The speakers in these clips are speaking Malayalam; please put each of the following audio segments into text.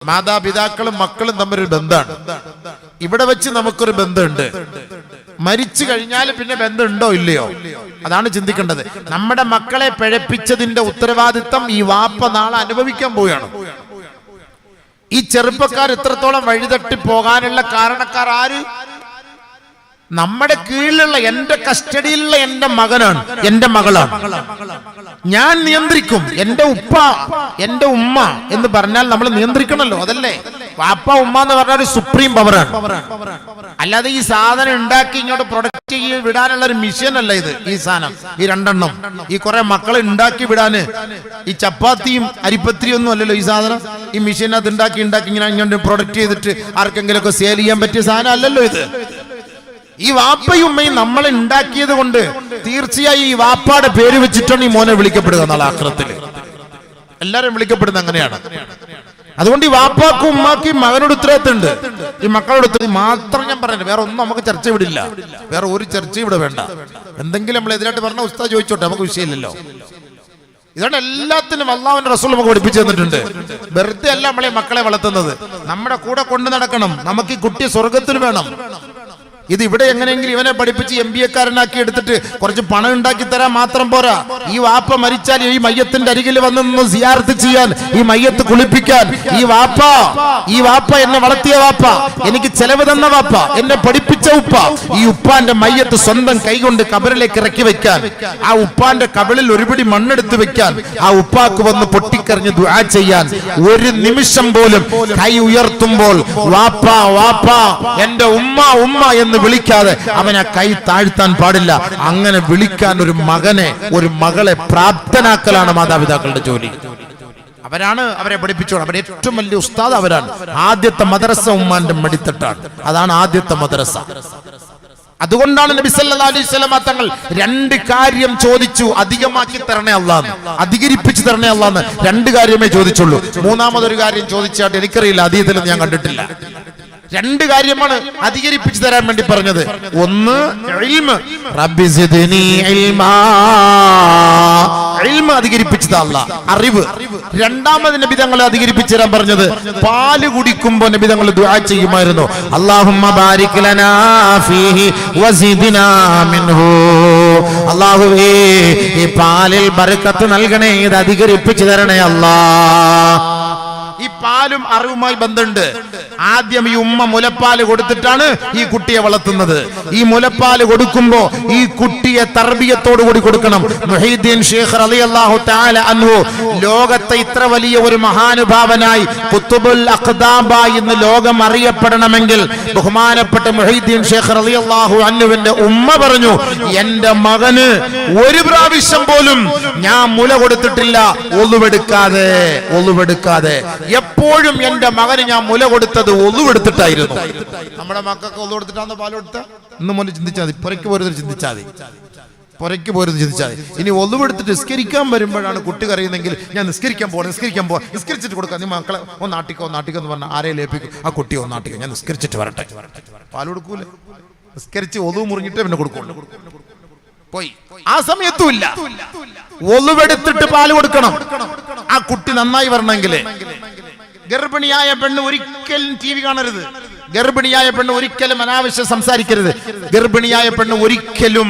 മാതാപിതാക്കളും മക്കളും തമ്മിലൊരു ബന്ധമാണ്. ഇവിടെ വെച്ച് നമുക്കൊരു ബന്ധമുണ്ട്. മരിച്ചു കഴിഞ്ഞാൽ പിന്നെ ബന്ധമുണ്ടോ ഇല്ലയോ, അതാണ് ചിന്തിക്കേണ്ടത്. നമ്മുടെ മക്കളെ പിഴപ്പിച്ചതിന്റെ ഉത്തരവാദിത്തം ഈ വാപ്പ നാളെ അനുഭവിക്കാൻ പോവുകയാണ്. ഈ ചെറുപ്പക്കാർ ഇത്രത്തോളം വഴിതട്ടി പോകാനുള്ള കാരണക്കാർ ആര്? നമ്മുടെ കീഴിലുള്ള, എന്റെ കസ്റ്റഡിയിലുള്ള എന്റെ മകനാണ്, എന്റെ മകളാണ്. ഞാൻ നിയന്ത്രിക്കും. എന്റെ ഉപ്പ, എന്റെ ഉമ്മ എന്ന് പറഞ്ഞാൽ നമ്മൾ നിയന്ത്രിക്കണമല്ലോ, അതല്ലേ? വാപ്പ ഉമ്മ എന്ന് പറഞ്ഞാൽ ഒരു സുപ്രീം പവറാണ്. അല്ലാതെ ഈ സാധനം ഉണ്ടാക്കി ഇങ്ങോട്ട് പ്രൊഡക്റ്റ് ചെയ്ത് വിടാനുള്ള ഒരു മിഷൻ അല്ല ഇത്. ഈ സാധനം, ഈ രണ്ടെണ്ണം, ഈ കുറെ മക്കളെ ഉണ്ടാക്കി വിടാന് ഈ ചപ്പാത്തിയും അരിപ്പത്തിരിയും ഒന്നും അല്ലല്ലോ ഈ സാധനം. ഈ മിഷീനകത്ത് ഉണ്ടാക്കി ഇങ്ങനെ ഇങ്ങോട്ട് പ്രൊഡക്റ്റ് ചെയ്തിട്ട് ആർക്കെങ്കിലും ഒക്കെ സെയിൽ ചെയ്യാൻ പറ്റിയ സാധനം അല്ലല്ലോ ഇത്. ഈ വാപ്പയും ഉമ്മയും നമ്മളെ ഉണ്ടാക്കിയത് കൊണ്ട് തീർച്ചയായും ഈ വാപ്പയുടെ പേര് വെച്ചിട്ടാണ് ഈ മോനെ വിളിക്കപ്പെടുക. നാളെ ആഖിറത്തിൽ എല്ലാരും വിളിക്കപ്പെടുന്നത് അങ്ങനെയാണ്. അതുകൊണ്ട് ഈ വാപ്പാക്കും ഉമ്മാക്കും മകനോട് ഉത്തരവാദിത്തമുണ്ട്. ഈ മക്കളോട് ഉത്തരവാദിത്തം മാത്രം ഞാൻ പറയുന്നത്, വേറെ ഒന്നും നമുക്ക് ചർച്ച വിടില്ല. വേറെ ഒരു ചർച്ച ഇവിടെ വേണ്ട. എന്തെങ്കിലും നമ്മൾ എതിരായിട്ട് പറഞ്ഞ ഉസ്താദ് ചോദിച്ചോട്ടെ, നമുക്ക് വിഷയമില്ലല്ലോ. ഇതാണ് എല്ലാത്തിനും അല്ലാഹുവിന്റെ റസൂൽ നമുക്ക് പഠിപ്പിച്ചു തന്നിട്ടുണ്ട്. വെറുതെ അല്ല നമ്മളെ മക്കളെ വളർത്തുന്നത്, നമ്മുടെ കൂടെ കൊണ്ടു നടക്കണം. നമുക്ക് ഈ കുട്ടി സ്വർഗത്തിൽ വേണം. ഇത് ഇവിടെ എങ്ങനെയെങ്കിലും ഇവനെ പഠിപ്പിച്ച് MBA കാരനാക്കി എടുത്തിട്ട് കുറച്ച് പണം ഉണ്ടാക്കി തരാൻ മാത്രം പോരാ. ഈ വാപ്പ മരിച്ചാൽ ഈ മയ്യത്തിന്റെ അരികിൽ വന്ന് സിയാറത്ത് ചെയ്യാൻ, ഈ മയ്യത്ത് കുളിപ്പിക്കാൻ, ഈ വാപ്പ എന്നെ വളർത്തിയ വാപ്പ, എനിക്ക് ചെലവ് തന്ന വാപ്പ, എന്നെ പഠിപ്പിച്ച ഉപ്പ, ഈ ഉപ്പാന്റെ മയ്യത്ത് സ്വന്തം കൈകൊണ്ട് കബറിലേക്ക് ഇറക്കി വെക്കാൻ, ആ ഉപ്പാന്റെ കബളിൽ ഒരുപിടി മണ്ണെടുത്ത് വെക്കാൻ, ആ ഉപ്പാക്ക് വന്ന് പൊട്ടിക്കറിഞ്ഞ് ദുആ ചെയ്യാൻ, ഒരു നിമിഷം പോലും കൈ ഉയർത്തുമ്പോൾ വാപ്പ വാപ്പ എന്റെ ഉമ്മ ഉമ്മ എന്ന് വിളിക്കാതെ അവനെ കൈ താഴ്ത്താൻ പാടില്ല. അങ്ങനെ വിളിക്കാൻ ഒരു മകനെ, ഒരു മകളെ പ്രാപ്തനാക്കലാണ് മാതാപിതാക്കളുടെ ജോലി. അവരാണ് അവരെ പഠിപ്പിച്ചോളാം. അവരെ ഏറ്റവും വലിയ ഉസ്താദ് അവരാണ്. ആദ്യത്തെ മദ്രസ ഉമ്മാന്റെ മടിത്തട്ടാണ്. അതാണ് ആദ്യത്തെ മദ്രസ. അതുകൊണ്ടാണ് നബി സല്ലല്ലാഹു അലൈഹി വസല്ലം തങ്ങൾ രണ്ട് കാര്യം ചോദിച്ചു, അധികമാക്കി തരണേ അല്ലാഹ്, അധികരിപ്പിച്ചു തരണേ അല്ലാഹ്. രണ്ട് കാര്യമേ ചോദിച്ചുള്ളൂ. മൂന്നാമതൊരു കാര്യം ചോദിച്ചാട്ട് എനിക്കറിയില്ല, അതീതിൽ ഞാൻ കണ്ടിട്ടില്ല. രണ്ട് കാര്യമാണ് അധികരിപ്പിച്ചു തരാൻ വേണ്ടി പറഞ്ഞത്. ഒന്ന് ഇൽമ്, റബ്ബി സിദ്നി ഇൽമാ, ഇൽമ് അധികരിപ്പിച്ചത് അല്ലാഹ്, അറിവ്. രണ്ടാമത് നബി തങ്ങളെ അധികരിപ്പിച്ചു തരാൻ പറഞ്ഞത് പാല് കുടിക്കുമ്പോൾ നബി തങ്ങൾ ദുആ ചെയ്യുമായിരുന്നു, അല്ലാഹുമ്മ ബാരിക് ലനാ ഫീഹി വസിദ്നാ മിൻഹു. അല്ലാഹുവേ ഈ പാലിൽ ബർക്കത്ത് നൽകണേ, ഇത് അധികരിപ്പിച്ചു തരണേ അല്ലാഹ്. ഈ പാലും അറിവുമായി ബന്ധമുണ്ട്. ആദ്യം ഈ ഉമ്മ മുലപ്പാല് കൊടുത്തിട്ടാണ് ഈ കുട്ടിയെ വളർത്തുന്നത്. ഈ മുലപ്പാല് കൊടുക്കുമ്പോ ഈ കുട്ടിയെ തർബിയത്തോടു കൂടി കൊടുക്കണം. മുഹീദ്ദീൻ ശൈഖ് റളിയല്ലാഹു തആല അൻഹു ലോകത്തെ ഇത്ര വലിയ ഒരു മഹാനുഭാവനായി ഖുതുബുൽ അഖ്ദാബായി എന്ന് ലോകം അറിയപ്പെടണമെങ്കിൽ ബഹുമാനപ്പെട്ട മുഹീദ്ദീൻ ശൈഖ് റളിയല്ലാഹു അൻഹുവിന്റെ ഉമ്മ പറഞ്ഞു, എന്റെ മകന് ഒരു പ്രാവശ്യം പോലും ഞാൻ മുല കൊടുത്തിട്ടില്ല ഒളുവെടുക്കാതെ. എപ്പോഴും എന്റെ മകന് ഞാൻ മുല കൊടുത്തത് ഒളുവെടുത്തിട്ടായിരുന്നു. നമ്മുടെ മക്കൾക്ക് ഒളുവെടുത്തിട്ടാണ് പാൽ കൊടുത്ത? ഇന്ന് മുതൽ ചിന്തിച്ചാൽ മതി, പുറയ്ക്ക് പോരുന്നത് ചിന്തിച്ചാൽ മതി. ഇനി ഒളുവെടുത്തിട്ട് നിസ്കരിക്കാൻ വരുമ്പോഴാണ് കുട്ടി കരയുന്നെങ്കിൽ ഞാൻ നിസ്കരിക്കാൻ പോവാ, നിസ്കരിച്ചിട്ട് കൊടുക്കാം. നീ മക്കളെ ഒന്നാട്ടിക്കോ എന്ന് പറഞ്ഞാൽ ആരെ ലേപ്പിക്കും? ആ കുട്ടിയെ ഒന്നാട്ടിക്കോ, ഞാൻ നിസ്കരിച്ചിട്ട് വരട്ടെ. പാൽ കൊടുക്കൂല, നിസ്കരിച്ച് ഒളു മുറിഞ്ഞിട്ട് പിന്നെ കൊടുക്കുള്ളൂ. പോയി ആ സമയത്തുമില്ല. ഒളുവെടുത്തിട്ട് പാല് കൊടുക്കണം. ആ കുട്ടി നന്നായി വരണമെങ്കിൽ. ഗർഭിണിയായ പെണ്ണ് ഒരിക്കലും TV കാണരുത്. ഗർഭിണിയായ പെണ്ണ് ഒരിക്കലും അനാവശ്യം സംസാരിക്കരുത്. ഗർഭിണിയായ പെണ്ണ് ഒരിക്കലും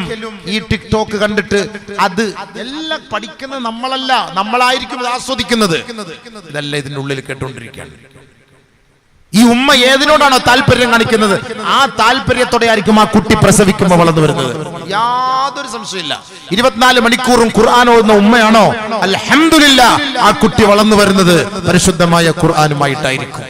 ഈ ടിക്ടോക്ക് കണ്ടിട്ട് അത് എല്ലാം പഠിക്കുന്നത് നമ്മളല്ല, നമ്മളായിരിക്കും അത് ആസ്വദിക്കുന്നത്. ഇതല്ല ഇതിന്റെ ഉള്ളിൽ കേട്ടുകൊണ്ടിരിക്കുകയാണ്. ഈ ഉമ്മ ഏതിനോടാണോ താല്പര്യം കാണിക്കുന്നത് ആ താല്പര്യത്തോടെ ആയിരിക്കും ആ കുട്ടി പ്രസവിക്കുമ്പോൾ വളർന്നു വരുന്നത്. യാതൊരു സംശയമില്ല. 24 മണിക്കൂറും ഖുർആൻ ഓതുന്ന ഉമ്മയാണോ, അൽഹംദുലില്ലാഹ്, ആ കുട്ടി വളർന്നു വരുന്നത് പരിശുദ്ധമായ ഖുർആനുമായിട്ടായിരിക്കും.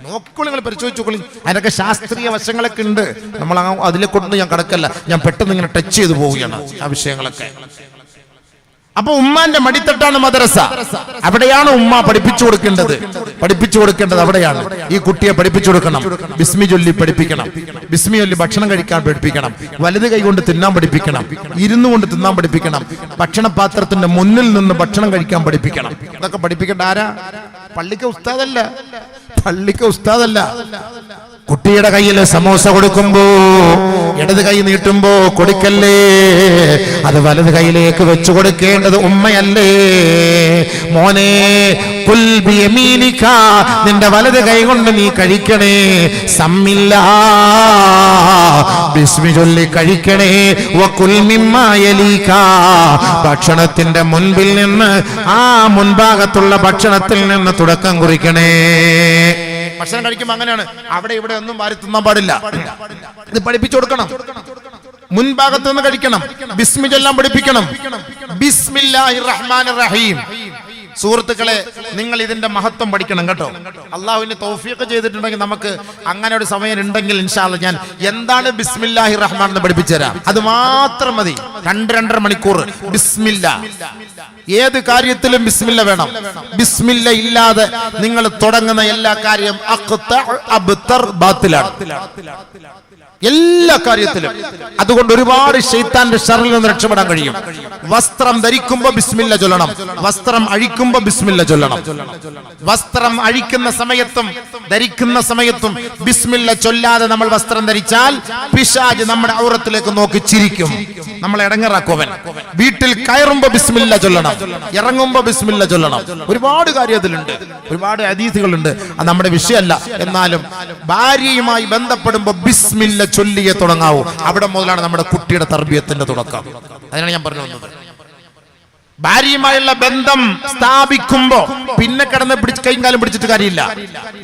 നോക്കിക്കോളി, നിങ്ങൾ പരിശോധിച്ചോളി. അതിനൊക്കെ ശാസ്ത്രീയ വശങ്ങളൊക്കെ ഉണ്ട്. നമ്മൾ അതിലേക്കൊന്നും ഞാൻ കടക്കല്ല, ഞാൻ പെട്ടെന്ന് ഇങ്ങനെ ടച്ച് ചെയ്തു പോവുകയാണ് ആ വിഷയങ്ങളൊക്കെ. അപ്പൊ ഉമ്മാന്റെ മടിത്തട്ടാണ് മദ്രസ. അവിടെയാണ് ഉമ്മ പഠിപ്പിച്ചു കൊടുക്കേണ്ടത് അവിടെയാണ്. ഈ കുട്ടിയെ പഠിപ്പിച്ചു കൊടുക്കണം. ബിസ്മി ചൊല്ലി പഠിപ്പിക്കണം. ബിസ്മി ചൊല്ലി ഭക്ഷണം കഴിക്കാൻ പഠിപ്പിക്കണം. വലത് കൈ കൊണ്ട് തിന്നാൻ പഠിപ്പിക്കണം. ഇരുന്നു കൊണ്ട് തിന്നാൻ പഠിപ്പിക്കണം. ഭക്ഷണപാത്രത്തിന്റെ മുന്നിൽ നിന്ന് ഭക്ഷണം കഴിക്കാൻ പഠിപ്പിക്കണം. ഇതൊക്കെ പഠിപ്പിക്കേണ്ട ആരാ? പള്ളിക്ക് ഉസ്താദല്ല. കുട്ടിയുടെ കയ്യിൽ സമോസ കൊടുക്കുമ്പോ ഇടത് കൈ നീട്ടുമ്പോ കൊടുക്കല്ലേ, അത് വലത് കൈയിലേക്ക് വെച്ചു കൊടുക്കേണ്ടത് ഉമ്മയല്ലേ. മോനെ, കുൽ ബിയമീനിക, നിന്റെ വലത് കൈ കൊണ്ട് നീ കഴിക്കണേ. സമ്മില്ലാ, ബിസ്മി ചൊല്ലി കഴിക്കണേ. വകുൽ മിമ്മാ യലീക, ഭക്ഷണത്തിന്റെ മുൻപിൽ നിന്ന് ആ മുൻഭാഗത്തുള്ള ഭക്ഷണത്തിൽ നിന്ന് തുടക്കം കുറിക്കണേ. ഭക്ഷണം കഴിക്കുമ്പോൾ അങ്ങനെയാണ്, അവിടെ ഇവിടെ ഒന്നും വാരി തിന്നാൻ പാടില്ല. ഇത് പഠിപ്പിച്ചു കൊടുക്കണം. മുൻഭാഗത്ത് നിന്ന് കഴിക്കണം. ബിസ്മി ചൊല്ലാൻ പഠിപ്പിക്കണം. ബിസ്മില്ലാഹിർ റഹ്മാനിർ റഹീം. സുഹൃത്തുക്കളെ, നിങ്ങൾ ഇതിന്റെ മഹത്വം പഠിക്കണം കേട്ടോ. അള്ളാഹുവിന് തൗഫീഖ് ചെയ്തിട്ടുണ്ടെങ്കിൽ നമുക്ക് അങ്ങനെ ഒരു സമയം ഉണ്ടെങ്കിൽ ഇൻഷാ അല്ലാഹ് ഞാൻ എന്താണ് ബിസ്മില്ലാഹിർ റഹ്മാൻ എന്ന് പഠിപ്പിച്ചു തരാം. അത് മാത്രം മതി. 2-2.5 മണിക്കൂർ ബിസ്മില്ല. ഏത് കാര്യത്തിലും ബിസ്മില്ല വേണം. ബിസ്മില്ല ഇല്ലാതെ നിങ്ങൾ തുടങ്ങുന്ന എല്ലാ കാര്യം ബാത്തിലാണ്, എല്ലാ കാര്യത്തിലും. അതുകൊണ്ട് ഒരുപാട് ശൈത്താന്റെ ശർറിൽ നിന്ന് രക്ഷപ്പെടാൻ കഴിയും. വസ്ത്രം ധരിക്കുമ്പോ ബിസ്മില്ല ചൊല്ലണം. വസ്ത്രം അഴിക്കുമ്പോ ബിസ്മില്ല ചൊല്ലണം. വസ്ത്രം അഴിക്കുന്ന സമയത്തും ധരിക്കുന്ന സമയത്തും ബിസ്മില്ല ചൊല്ലാതെ നമ്മൾ വസ്ത്രം ധരിച്ചാൽ പിശാച് നമ്മുടെ ഔറത്തിലേക്ക് നോക്കി ചിരിക്കും, നമ്മളെ ഇടങ്ങേറാക്കുവൻ. വീട്ടിൽ കയറുമ്പോ ബിസ്മില്ല ചൊല്ലണം, ഇറങ്ങുമ്പോ ബിസ്മില്ല ചൊല്ലണം. ഒരുപാട് കാര്യത്തിലുണ്ട്, ഒരുപാട് ഹദീസുകളുണ്ട്. അത് നമ്മുടെ വിഷയമല്ല. എന്നാലും ഭാര്യയുമായി ബന്ധപ്പെടുമ്പോ ബിസ്മില്ല ചൊല്ലിയെ തുടങ്ങാവൂ. അവിടെ മുതലാണ് നമ്മുടെ കുട്ടിയുടെ തർബിയത്തിന്റെ തുടക്കം. അതിനാണ് ഞാൻ പറഞ്ഞു വന്നത്. ഭാര്യയുമായുള്ള ബന്ധം സ്ഥാപിക്കുമ്പോ പിന്നെ കിടന്ന് കൈയും കാലം പിടിച്ചിട്ട് കാര്യമില്ല.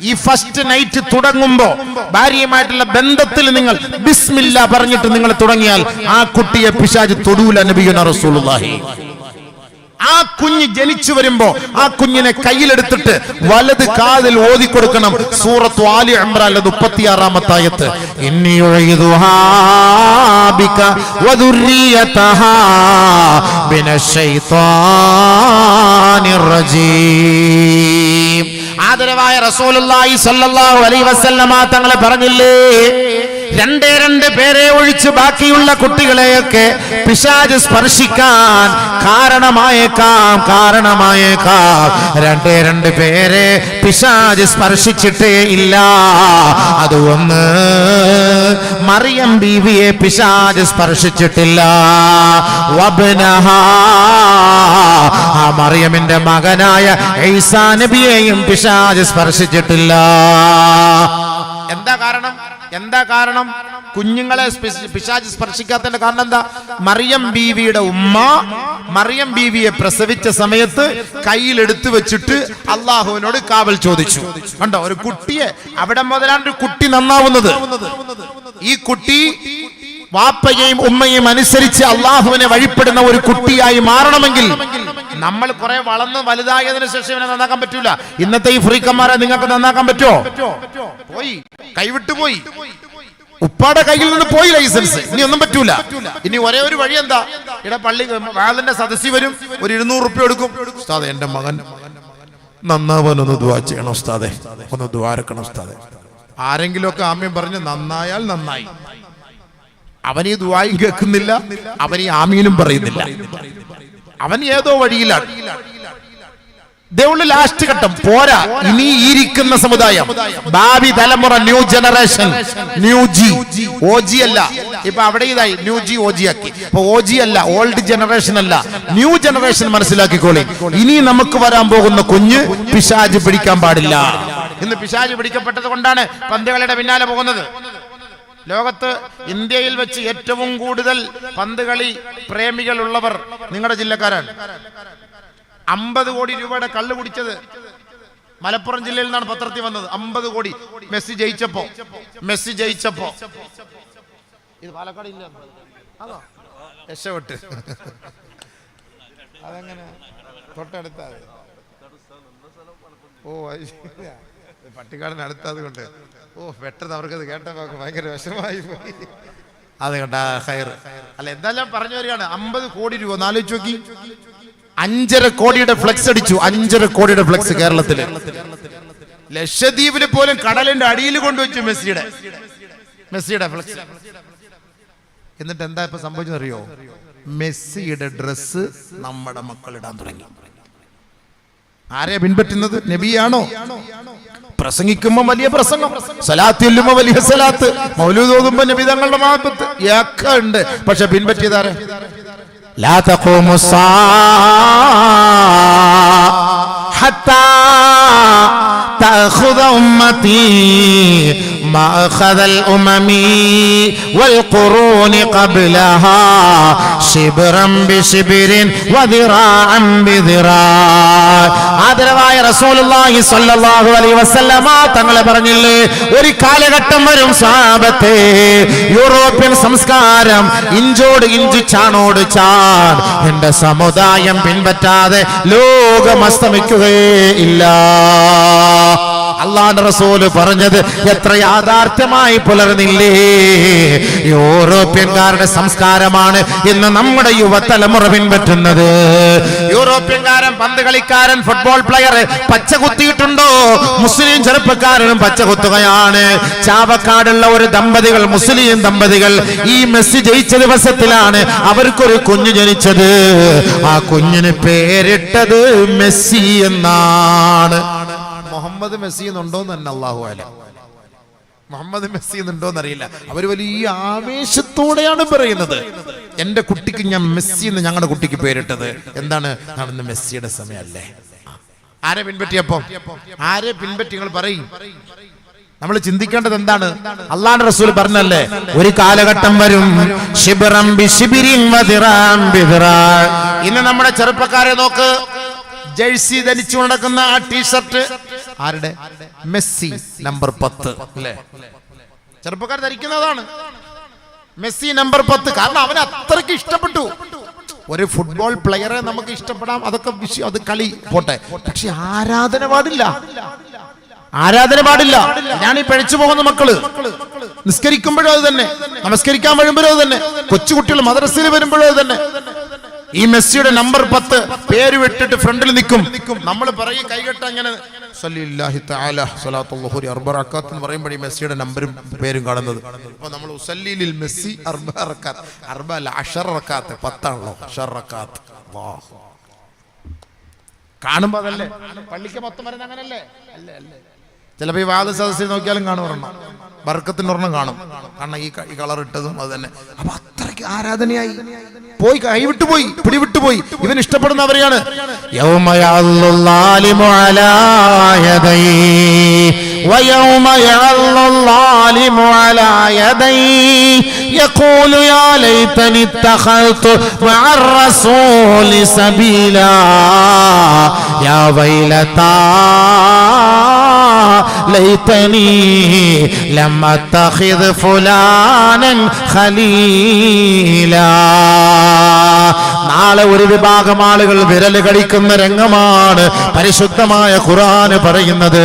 ഈ ഫസ്റ്റ് നൈറ്റ് തുടങ്ങുമ്പോ ഭാര്യയുമായിട്ടുള്ള ബന്ധത്തിൽ നിങ്ങൾ ബിസ്മില്ല പറഞ്ഞിട്ട് നിങ്ങൾ തുടങ്ങിയാൽ ആ കുട്ടിയെ പിശാച് തൊടൂല. നബിയുനാ റസൂലുള്ളാഹി. ആ കുഞ്ഞ് ജനിച്ചു വരുമ്പോ ആ കുഞ്ഞിനെ കയ്യിലെടുത്തിട്ട് വലത് കാതിൽ ഓതി കൊടുക്കണം സൂറത്തു ആലി ഇംറാനിലെ 36-ാമത്തെ ആയത്ത്. ഇന്നി ഉഈദുഹാ ബിക വദുർരിയതഹാ മിനശ്ശൈത്വാനിർ റജീം. ആദരവായ റസൂലുള്ളാഹി സ്വല്ലല്ലാഹു അലൈഹി വസല്ലമ തങ്ങളെ പറഞ്ഞില്ലേ, 2 പേരെ ഒഴിച്ച് ബാക്കിയുള്ള കുട്ടികളെയൊക്കെ പിശാച് സ്പർശിക്കാൻ കാരണമായേക്കാം. 2 പേരെ പിശാച് സ്പർശിച്ചിട്ടേ ഇല്ല. അത് ഒന്ന്, മറിയം ബീവിയെ പിശാച് സ്പർശിച്ചിട്ടില്ല. വബ്നഹാ, ആ മറിയമിന്റെ മകനായ ഈസാ നബിയെയും പിശാച് സ്പർശിച്ചിട്ടില്ല. എന്താ കാരണം? കുഞ്ഞുങ്ങളെ പിശാച് സ്പർശിക്കാത്തതിന്റെ കാരണം എന്താ? മറിയം ബീവിയുടെ ഉമ്മ മറിയം ബീവിയെ പ്രസവിച്ച സമയത്ത് കയ്യിലെടുത്തു വെച്ചിട്ട് അള്ളാഹുവിനോട് കാവൽ ചോദിച്ചു. കണ്ടോ, ഒരു കുട്ടിയെ, അവിടെ മുതലാണ് ഒരു കുട്ടി നന്നാവുന്നത്. ഈ കുട്ടി വാപ്പയെയും ഉമ്മയെയും അനുസരിച്ച് അള്ളാഹുവിനെ വഴിപ്പെടുന്ന ഒരു കുട്ടിയായി മാറണമെങ്കിൽ നമ്മൾ കുറെ വളർന്ന് വലുതായതിനു ശേഷം ഇവനെ നന്നാക്കാൻ പറ്റൂല. ഇന്നത്തെ ഈ ഫ്രീക്കന്മാരെ നിങ്ങൾക്ക് നന്നാക്കാൻ പറ്റുമോ? പോയി, കൈവിട്ടു പോയി. ഉപ്പാടെ കയ്യിൽ നിന്ന് പോയി ലൈസൻസ്. ഇനി ഒന്നും പറ്റൂല. ഇനി ഒരേ ഒരു വഴി എന്താ? ഇവിടെ പള്ളി വാളിന്റെ സദസ്സിൽ വരും, ഒരു 200 റുപ്യ എടുക്കും. ഉസ്താദെ, എന്റെ മകൻ നന്നാവാനൊന്ന് ദുആ ചെയ്യണം ഉസ്താദെ, ഒന്ന് ദുആരക്കണം ഉസ്താദെ. ആരെങ്കിലും ഒക്കെ ആമീൻ പറഞ്ഞ് നന്നായാൽ നന്നായി. അവനീ ദുആയും കേൾക്കുന്നില്ല, അവനീ ആമീനും പറയുന്നില്ല. അവൻ ഏതോ വഴിയിലാണ്. ലാസ്റ്റ് ഘട്ടം പോരാ. ഇനി ഇരിക്കുന്ന സമുദായം, ഭാവി തലമുറ, new generation, new G, OG അല്ല. ഇപ്പൊ അവിടെ ഇതായി ന്യൂ ജി OG ആക്കി. ഇപ്പൊ OG അല്ല, ഓൾഡ് ജനറേഷൻ അല്ല, ന്യൂ ജനറേഷൻ മനസ്സിലാക്കിക്കോളി. ഇനി നമുക്ക് വരാൻ പോകുന്ന കുഞ്ഞ് പിശാച് പിടിക്കാൻ പാടില്ല. ഇന്ന് പിശാച് പിടിക്കപ്പെട്ടത് കൊണ്ടാണ് പന്തുകളുടെ പിന്നാലെ പോകുന്നത്. ലോകത്ത് ഇന്ത്യയിൽ വെച്ച് ഏറ്റവും കൂടുതൽ പന്തുകളി പ്രേമികൾ ഉള്ളവർ നിങ്ങളുടെ ജില്ലക്കാരാണ്. 50 കോടി രൂപയുടെ കള്ള് കുടിച്ചത് മലപ്പുറം ജില്ലയിൽ നിന്നാണ് പത്രത്തിൽ വന്നത്. 50 കോടി മെസ്സി ജയിച്ചപ്പോ ഇത് പാലക്കാട് ഇല്ല, രക്ഷപ്പെട്ട്. അതെങ്ങനെ തൊട്ടടുത്ത? ഓ, പട്ടിക്കാടിന് അടുത്തത് കൊണ്ട് പെട്ടെന്ന് അവർക്കത് കേട്ടപ്പോ ഭയങ്കര വിഷമായി പോയി. അത് കണ്ട ഹൈർ അല്ല, എന്തായാലും പറഞ്ഞു വരികയാണ്. 50 കോടി രൂപ ആലോചിച്ച് നോക്കി. 5.5 കോടിയുടെ ഫ്ലെക്സ് അടിച്ചു. 5.5 കോടിയുടെ ഫ്ലെക്സ് കേരളത്തില്. ലക്ഷദ്വീപില് പോലും കടലിന്റെ അടിയിൽ കൊണ്ടുവച്ചു മെസ്സിയുടെ ഫ്ലെക്സ്. എന്നിട്ട് എന്താ ഇപ്പൊ സംഭവിച്ചറിയോ? മെസ്സിയുടെ ഡ്രസ്സ് നമ്മുടെ മക്കൾ ഇടാൻ തുടങ്ങി. ആരെയാ പിൻപറ്റുന്നത്? നബിയാണോ? പ്രസംഗിക്കുമ്പോ വലിയ പ്രസംഗം, സലാത്ത് ചൊല്ലുമ്പോ വലിയ സലാത്ത്, മൗലൂദ് ഓതുമ്പോ നബി തങ്ങളുടെ മഹബത്ത് ഒക്കെ ഉണ്ട്. പക്ഷെ പിൻപറ്റിയതാരെ? ലാ തഖൂമു സ്സാഅ ഹത്താ തഅഖുദ ഉമ്മതി മാ അഖദൽ ഉമമി വൽ ഖുറൂനി ഖബ്ലഹാ ശിബ്റൻ ബിശിബ്രിൻ വദിറാഅൻ ബിദിറാ. ആദരവായ റസൂലുള്ളാഹി സ്വല്ലല്ലാഹു അലൈഹി വസല്ലമ തങ്ങളെ പറഞ്ഞില്ലേ, ഒരു കാലഘട്ടം വരും സഹാബത്തെ, യൂറോപ്യൻ സംസ്കാരം ഇഞ്ചോട് ഇഞ്ച് ചാണോട് ചാൺ എന്റെ സമുദായം പിൻപറ്റാതെ ലോകം അസ്തമിക്കുകയേ ഇല്ല. അല്ലാഹുവിന്റെ റസൂൽ പറഞ്ഞത് എത്ര യാഥാർത്ഥ്യമായി പുലർന്നില്ലേ. യൂറോപ്യൻകാരുടെ സംസ്കാരമാണ് ഇന്ന് നമ്മുടെ യുവതലമുറ പിൻപറ്റുന്നത്. യൂറോപ്യൻകാരൻ, പന്ത് കളിക്കാരൻ, ഫുട്ബോൾ പ്ലെയർ പച്ച കുത്തിയിട്ടുണ്ടോ? മുസ്ലിം ചെറുപ്പക്കാരനും പച്ച കുത്തുകയാണ്. ചാവക്കാടുള്ള ഒരു ദമ്പതികൾ, മുസ്ലിം ദമ്പതികൾ, ഈ മെസ്സി ജയിച്ച ദിവസത്തിലാണ് അവർക്കൊരു കുഞ്ഞ് ജനിച്ചത്. ആ കുഞ്ഞിന് പേരിട്ടത് മെസ്സി എന്നാണ്. മുഹമ്മദ് മെസ്സി എന്നുണ്ടോന്ന് തന്നെ അല്ലാഹു അലം. മുഹമ്മദ് മെസ്സി എന്നുണ്ടോന്ന് അറിയില്ല. അവർ വലിയ ആവേശത്തോടെയാണ് പറയുന്നത്, എന്റെ കുട്ടിക്ക് ഞാൻ മെസ്സി എന്ന് ഞങ്ങളുടെ കുട്ടിക്ക് പേരിട്ടത്. എന്താണ്? നടന്ന് മെസ്സിയുടെ സമയമല്ലേ. ആരെ പിൻപറ്റിയപ്പോ? ആരെ പിൻപറ്റി? നിങ്ങൾ പറയും. നമ്മൾ ചിന്തിക്കേണ്ടത് എന്താണ്? അല്ലാഹുവിന്റെ റസൂൽ പറഞ്ഞല്ലേ, ഒരു കാലഘട്ടം വരും ശിബ്റൻ ബിശിബ്രിൻ വദിറാൻ ബിദിറാ. ഇന്ന് നമ്മുടെ ചെറുപ്പക്കാരെ നോക്ക്, ജേഴ്സി ധരിച്ചു നടക്കുന്ന ആ ടീഷർട്ട് ആരുടെ? മെസ്സി നമ്പർ 10 അല്ലേ? ചെറുപ്പക്കാർ ധരിക്കുന്നതാണ് മെസ്സി നമ്പർ 10. കാരണം അവന് അത്രയ്ക്ക് ഇഷ്ടപ്പെട്ടു. ഒരു ഫുട്ബോൾ പ്ലെയറെ നമുക്ക് ഇഷ്ടപ്പെടാം, അതൊക്കെ വിഷയം, അത് കളി പോട്ടെ, പക്ഷെ ആരാധന പാടില്ല. ആരാധന പാടില്ല. ഞാൻ ഈ പഴിച്ചു പോകുന്ന മക്കള് നിസ്കരിക്കുമ്പോഴും അത് തന്നെ, നമസ്കരിക്കാൻ വരുമ്പോഴും അത് തന്നെ, കൊച്ചുകുട്ടികൾ മദ്രസയിൽ വരുമ്പോഴും അത് തന്നെ. ഈ മെസ്സിയുടെ നമ്പർ 10 പേര് വിട്ടിട്ട് ഫ്രണ്ടിൽ നിൽക്കും. നമ്മൾ പറയും കൈകെട്ട അങ്ങനെ സല്ലല്ലാഹു തആല സ്വലാത്തുല്ലാഹി അർബഅ റകഅത്ത് എന്ന് പറയുമ്പോൾ ഈ മെസ്സിയുടെ നമ്പറും പേരും കാണുന്നത്. അപ്പോൾ നമ്മൾ ഉസല്ലിലിൽ മെസ്സി അർബഅ റകഅത്ത്, അർബഅ അല്ല 10 റകഅത്ത്, 10 ആണല്ലോ 10 റകഅത്ത്. അല്ലാഹ് കാണുമ്പോൾ അതല്ലേ പള്ളിക്ക് മൊത്തം വരുന്ന അങ്ങനല്ലേ? അല്ലേ അല്ലേ. ചിലപ്പോൾ ഈ വാദ സദസ്സിൽ നോക്കിയാലും കാണും ഒരെണ്ണം, ബർക്കത്തിന്റെ ഒരെണ്ണം കാണും. കാരണം ഈ കളർ ഇട്ടതും അത് തന്നെ. അപ്പൊ അത്രയ്ക്ക് ആരാധനയായി പോയി, കൈവിട്ടുപോയി, പിടിവിട്ടുപോയി. ഇവൻ ഇഷ്ടപ്പെടുന്നവരെയാണ്. ويوم يعض الظالم على يديه يقول يا ليتني اتخذت مع الرسول سبيلا يا ويلتى ليتني لم اتخذ فلانا خليلا. നാളെ ഒരു വിഭാഗം ആളുകൾ വിരല് കടിക്കുന്ന രംഗമാണ് പരിശുദ്ധമായ ഖുർആൻ പറയുന്നത്.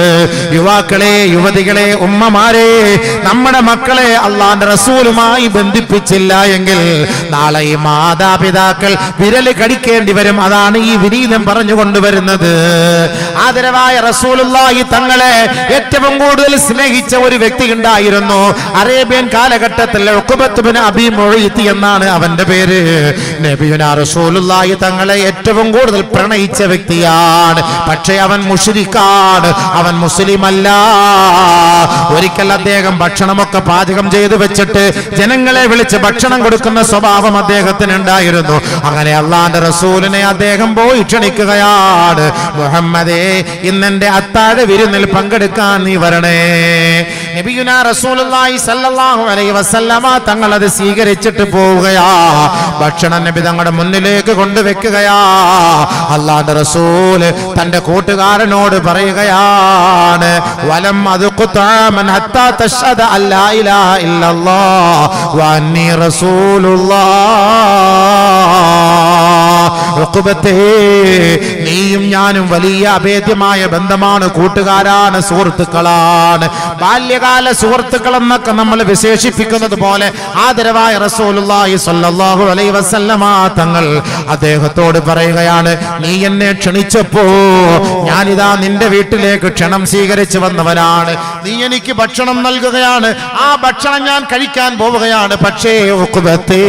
യുവാക്കളെ, യുവതികളെ, ഉമ്മമാരെ, നമ്മുടെ മക്കളെ അള്ളാന്റെ റസൂലുമായി ബന്ധിപ്പിച്ചില്ല എങ്കിൽ നാളെ ഈ മാതാപിതാക്കൾ വിരല് കടിക്കേണ്ടി വരും. അതാണ് ഈ വിനീതം പറഞ്ഞു കൊണ്ടുവരുന്നത്. ആദരവായ റസൂലുള്ളാഹി തങ്ങളെ ഏറ്റവും കൂടുതൽ സ്നേഹിച്ച ഒരു വ്യക്തി ഉണ്ടായിരുന്നു. അറേബ്യൻ കാലഘട്ടത്തിൽ ഉഖബത്ത് ബിൻ അബീ മുഈത്ത് എന്നാണ് അവന്റെ പേര്. നബിയുനാ റസൂലുള്ളാഹി തങ്ങളെ ഏറ്റവും കൂടുതൽ പ്രണയിച്ച വ്യക്തിയാണ്. പക്ഷേ അവൻ മുശ്രിക്കാണ്, അവൻ മുസ്ലിം അല്ല. ഒരിക്കൽ അദ്ദേഹം ഭക്ഷണമൊക്കെ പാചകം ചെയ്ത് വെച്ചിട്ട് ജനങ്ങളെ വിളിച്ച് ഭക്ഷണം കൊടുക്കുന്ന സ്വഭാവം അദ്ദേഹത്തിന് ഉണ്ടായിരുന്നു. അങ്ങനെ അള്ളാന്റെ റസൂലിനെ അദ്ദേഹം പോയി ക്ഷണിക്കുകയാണ്. മുഹമ്മദേ, ഇന്നെന്റെ അത്താഴ വിരുന്നിൽ പങ്കെടുക്കാൻ നീ വരണേ. നബിയുനാ റസൂലുള്ളാഹി സ്വല്ലല്ലാഹു അലൈഹി വസല്ലമ തങ്ങൾ അത് സ്വീകരിച്ചിട്ട് പോവുകയാ. ഭക്ഷണം നബി തങ്ങളുടെ മുന്നിലേക്ക് കൊണ്ടുവെക്കുകയാ. അല്ലാഹുവിന്റെ റസൂൽ തന്റെ കൂട്ടുകാരനോട് പറയുകയാണ്, വലം അദ്ഖുതഅമൻ ഹത്താ തശ്ഹദ അല്ലാ ഇലാഹ ഇല്ലല്ലാഹ് വ അന്നി റസൂലുള്ളാഹ്. ഉഖബത്തേ, നീയും ഞാനും വലിയ അഭേദ്യമായ ബന്ധമാണ്, കൂട്ടുകാരാണ്, സുഹൃത്തുക്കളാണ്. ബാല്യകാല സുഹൃത്തുക്കൾ എന്നൊക്കെ നമ്മൾ വിശേഷിപ്പിക്കുന്നത് പോലെ ആദരവായ റസൂലുള്ളാഹി സ്വല്ലല്ലാഹു അലൈഹി വസല്ലമ തങ്ങൾ അദ്ദേഹത്തോട് പറയുകയാണ്, നീ എന്നെ ക്ഷണിച്ചപ്പോ ഞാനിതാ നിന്റെ വീട്ടിലേക്ക് ക്ഷണം സ്വീകരിച്ചു വന്നവനാണ്. നീ എനിക്ക് ഭക്ഷണം നൽകുകയാണ്, ആ ഭക്ഷണം ഞാൻ കഴിക്കാൻ പോവുകയാണ്. പക്ഷേ ഉഖബത്തേ,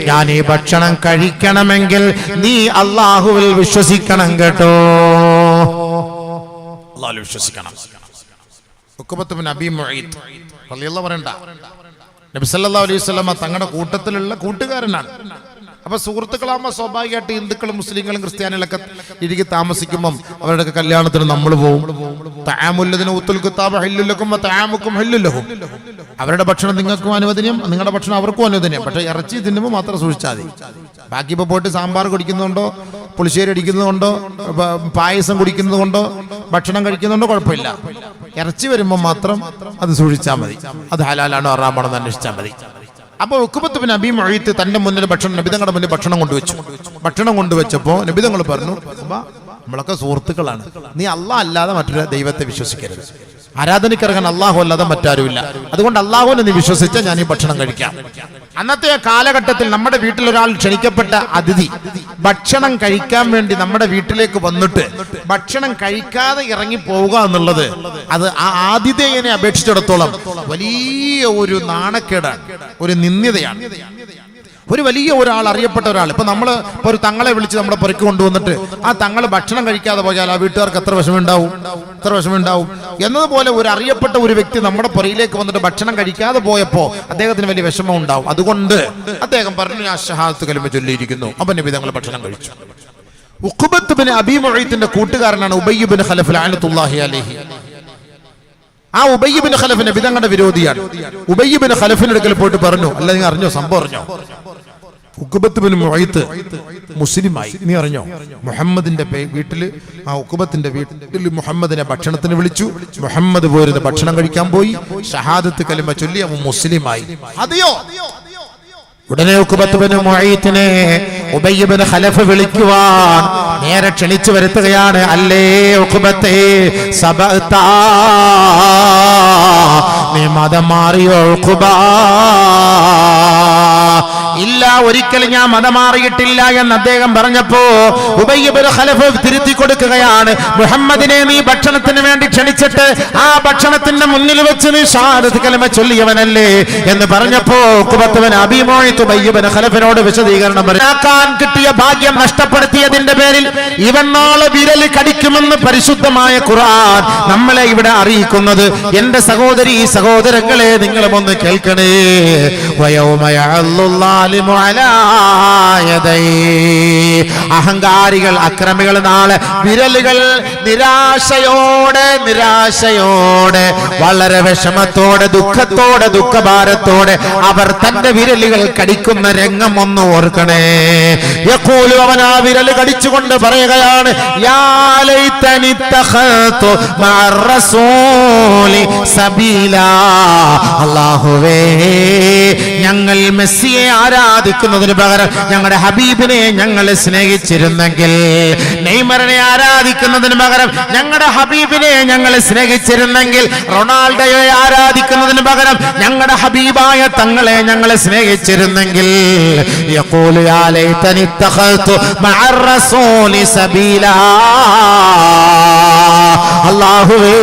ഞാൻ ഈ ഭക്ഷണം കഴിക്കണമെങ്കിൽ നീ അല്ലാഹുവിൽ വിശ്വസിക്കണം കേട്ടോ. അല്ലാഹുവിൽ വിശ്വസിക്കണം. ഉഖബത്ത് ബിൻ അബീ മുഈത്ത് റളിയല്ലാഹു പറയണ്ട, നബി സല്ലല്ലാഹു അലൈഹി വസല്ലം തങ്ങളുടെ കൂട്ടത്തിലുള്ള കൂട്ടുകാരനാണ്. അപ്പൊ സുഹൃത്തുക്കളാകുമ്പോൾ സ്വാഭാവികമായിട്ട് ഹിന്ദുക്കളും മുസ്ലിങ്ങളും ക്രിസ്ത്യാനികളൊക്കെ ഇടുക്കി താമസിക്കുമ്പം അവരുടെയൊക്കെ കല്യാണത്തിന് നമ്മൾ പോകും. തആമുല്ലദീന ഉത്തുൽ കിതാബ ഹല്ലുൽ ലക്കും വ തആമുക്കും ഹല്ലുൽ ലഹും. അവരുടെ ഭക്ഷണം നിങ്ങൾക്കും അനുവദനീയം, നിങ്ങളുടെ ഭക്ഷണം അവർക്കും അനുവദനീയം. പക്ഷേ ഇറച്ചി തിന്നുമ്പോൾ മാത്രം സൂക്ഷിച്ചാൽ മതി. ബാക്കി ഇപ്പോൾ പോയിട്ട് സാമ്പാർ കുടിക്കുന്നുണ്ടോ, പുളിശ്ശേരി അടിക്കുന്നതുകൊണ്ടോ, പായസം കുടിക്കുന്നതുകൊണ്ടോ, ഭക്ഷണം കഴിക്കുന്നുണ്ടോ കുഴപ്പമില്ല. ഇറച്ചി വരുമ്പോൾ മാത്രം അത് സൂക്ഷിച്ചാൽ മതി. അത് ഹലാലാണോ ഹറാമാണോ എന്ന് അന്വേഷിച്ചാൽ മതി. അപ്പൊ ഉഖബത്ത് ബിൻ അബീ മുഈത്ത് തന്റെ മുന്നിൽ നബിതങ്ങളുടെ മുന്നിൽ ഭക്ഷണം കൊണ്ടുവച്ചു. ഭക്ഷണം കൊണ്ടുവച്ചപ്പോ നബിതങ്ങൾ പറഞ്ഞു, നമ്മളൊക്കെ സുഹൃത്തുക്കളാണ്, നീ അല്ലാഹ് അല്ലാതെ മറ്റൊരു ദൈവത്തെ വിശ്വസിക്കരുത്. ആരാധനയ്ക്കിറങ്ങാൻ അല്ലാഹു അല്ലാതെ മറ്റാരുമില്ല. അതുകൊണ്ട് അല്ലാഹുവിനെ നീ വിശ്വസിച്ചാൽ ഞാൻ ഈ ഭക്ഷണം കഴിക്കാം. അന്നത്തെ കാലഘട്ടത്തിൽ നമ്മുടെ വീട്ടിൽ ഒരാൾ ക്ഷണിക്കപ്പെട്ട അതിഥി ഭക്ഷണം കഴിക്കാൻ വേണ്ടി നമ്മുടെ വീട്ടിലേക്ക് വന്നിട്ട് ഭക്ഷണം കഴിക്കാതെ ഇറങ്ങി പോവുക എന്നുള്ളത് അത് ആ ആതിഥേയനെ അപേക്ഷിച്ചിടത്തോളം വലിയ ഒരു നാണക്കേടാണ്, ഒരു നിന്ദ്യതയാണ്. ഒരു വലിയ ഒരാൾ, അറിയപ്പെട്ട ഒരാൾ, ഇപ്പൊ നമ്മള് ഇപ്പൊ ഒരു തങ്ങളെ വിളിച്ച് നമ്മുടെ പുറക്ക് കൊണ്ടുവന്നിട്ട് ആ തങ്ങൾ ഭക്ഷണം കഴിക്കാതെ പോയാൽ ആ വീട്ടുകാർക്ക് എത്ര വിഷമമുണ്ടാവും എന്നതുപോലെ ഒരു അറിയപ്പെട്ട ഒരു വ്യക്തി നമ്മുടെ പുറയിലേക്ക് വന്നിട്ട് ഭക്ഷണം കഴിക്കാതെ പോയപ്പോ അദ്ദേഹത്തിന് വലിയ വിഷമം ഉണ്ടാവും. അതുകൊണ്ട് അദ്ദേഹം പറഞ്ഞു, ഞാൻ ഷഹാദത്ത് കലിമ ചൊല്ലിയിരിക്കുന്നു. അപ്പൊ നബി തങ്ങൾ ഭക്ഷണം കഴിച്ചു. ഉഖബത്ത് ബിൻ അബീ മുഈത്തിന്റെ കൂട്ടുകാരനാണ് ഉബയ്യ് ബിൻ ഖലഫ് ലഅനത്തുല്ലാഹി അലൈഹി. ആ ഉബയ്യ് ബിൻ ഖലഫ് നബി തങ്ങളുടെ വിരോധിയാണ്. ഉബയ്യ് ബിൻ ഖലഫിന്റെ അടുക്കൽ പോയിട്ട് പറഞ്ഞു, അല്ല നിങ്ങൾ അറിഞ്ഞോ, സംഭവം അറിഞ്ഞോ, ഉഖബത്ത് ബിൻ മുഈത്ത് മുസ്ലിമായി, നീ അറിഞ്ഞോ? മുഹമ്മദിന്റെ വീട്ടില്, ആ ഉഖബത്തിന്റെ വീട്ടിൽ മുഹമ്മദിനെ ഭക്ഷണത്തിന് വിളിച്ചു. മുഹമ്മദ് പോയിരുന്ന് ഭക്ഷണം കഴിക്കാൻ പോയി. ഷഹാദത്ത് കലിമ ചൊല്ലി അവൻ മുസ്ലിമായി. അതെയോ? ഉടനെ ഉഖബത്ത് ബിൻ മുഈത്തിനെ ഉബയ്യ് ബിൻ ഖലഫ് വിളിക്കുവാൻ നേരെ ക്ഷണിച്ചു വരുത്തുകയാണ്. അല്ലേ ഉഖബത്തേ, സബഅത, നീ മതം മാറിയോ ഉഖബാ? ഇല്ല, ഒരിക്കലും ഞാൻ മതം മാറിയിട്ടില്ല എന്ന് അദ്ദേഹം പറഞ്ഞപ്പോ ഉബയ്യ് ബിൻ ഖലഫ് തിരുത്തി കൊടുക്കുകയാണ്. മുഹമ്മദിനെ നീ ഭക്ഷണത്തിന് വേണ്ടി ക്ഷണിച്ചിട്ട് ആ ഭക്ഷണത്തിന്റെ മുന്നിൽ വെച്ച് നീ ഷഹാദത്ത് കലിമ ചൊല്ലിയവനല്ലേ എന്ന് പറഞ്ഞപ്പോ ഉഖബത്ത് ബിൻ അബീ മുഈത്ത് ഉബയ്യ് ബിൻ ഖലഫിനോട് വിശദീകരണം പറയാൻ കിട്ടിയ ഭാഗ്യം നഷ്ടപ്പെടുത്തിയതിന്റെ പേരിൽ ഇവൻ നാളെ വിരൽ കടിക്കുമെന്ന് പരിശുദ്ധമായ ഖുർആൻ നമ്മളെ ഇവിടെ അറിയിക്കുന്നത്. എന്റെ സഹോദരി സഹോദരങ്ങളെ, നിങ്ങളും ഒന്ന് കേൾക്കണേ. അഹങ്കാരികൾ, അക്രമികൾ നാളെ വിരലുകൾ നിരാശയോടെ വളരെ വിഷമത്തോടെ, ദുഃഖത്തോടെ, ദുഃഖഭാരത്തോടെ അവർ തന്റെ വിരലുകൾ കടിക്കുന്ന രംഗം ഒന്ന് ഓർക്കണേ. യഖൂലു, അവൻ ആ വിരൽ കടിച്ചുകൊണ്ട് പറയുകയാണ്, യാ ലൈതനി തഖതു മഅർ റസൂലി സബീലാ. അല്ലാഹുവേ, ഞങ്ങൾ മെസ്സിയെ ആരാധിക്കുന്നതിന് പകരം ഞങ്ങളുടെ ഹബീബിനെ ഞങ്ങൾ സ്നേഹിച്ചിരുന്നെങ്കിൽ, നെയ്മറിനെ ആരാധിക്കുന്നതിന് പകരം ഞങ്ങളുടെ ഹബീബിനെ ഞങ്ങൾ സ്നേഹിച്ചിരുന്നെങ്കിൽ, റൊണാൾഡോയെ ആരാധിക്കുന്നതിന് പകരം ഞങ്ങളുടെ ഹബീബായ തങ്ങളെ ഞങ്ങൾ സ്നേഹിച്ചിരുന്നെങ്കിൽ, യഖൂലു യാ ലൈതനി തഖൽതു മഅർ റസൂലി സബീലാ. അല്ലാഹുവേ,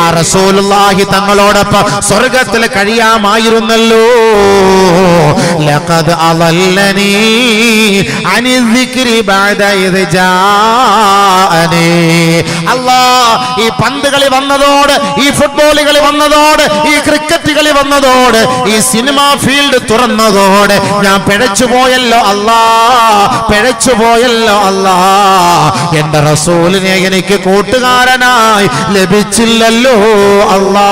ആ റസൂലുള്ളാഹി തങ്ങളോടൊപ്പം സ്വർഗ്ഗത്തിൽ കഴിയാമായിരുന്നല്ലോ. ലഖദ് അളല്ലനി അനി ദിക്രി ബഅദ ഇദ് ജാഅനി. അല്ലാഹ്, ഈ പന്ത് കളി വന്നതോടെ, ഈ ഫുട്ബോൾ കളി വന്നതോടെ, ഈ ക്രിക്കറ്റ് കളി വന്നതോടെ, ഈ സിനിമാ ഫീൽഡ് തുറന്നതോടെ ഞാൻ പിഴച്ചുപോയല്ലോ അല്ലാ. എന്റെ റസൂലിനെ എനിക്ക് കൂട്ടുകാരനായി ലഭിച്ചില്ലല്ലോ അല്ലാ.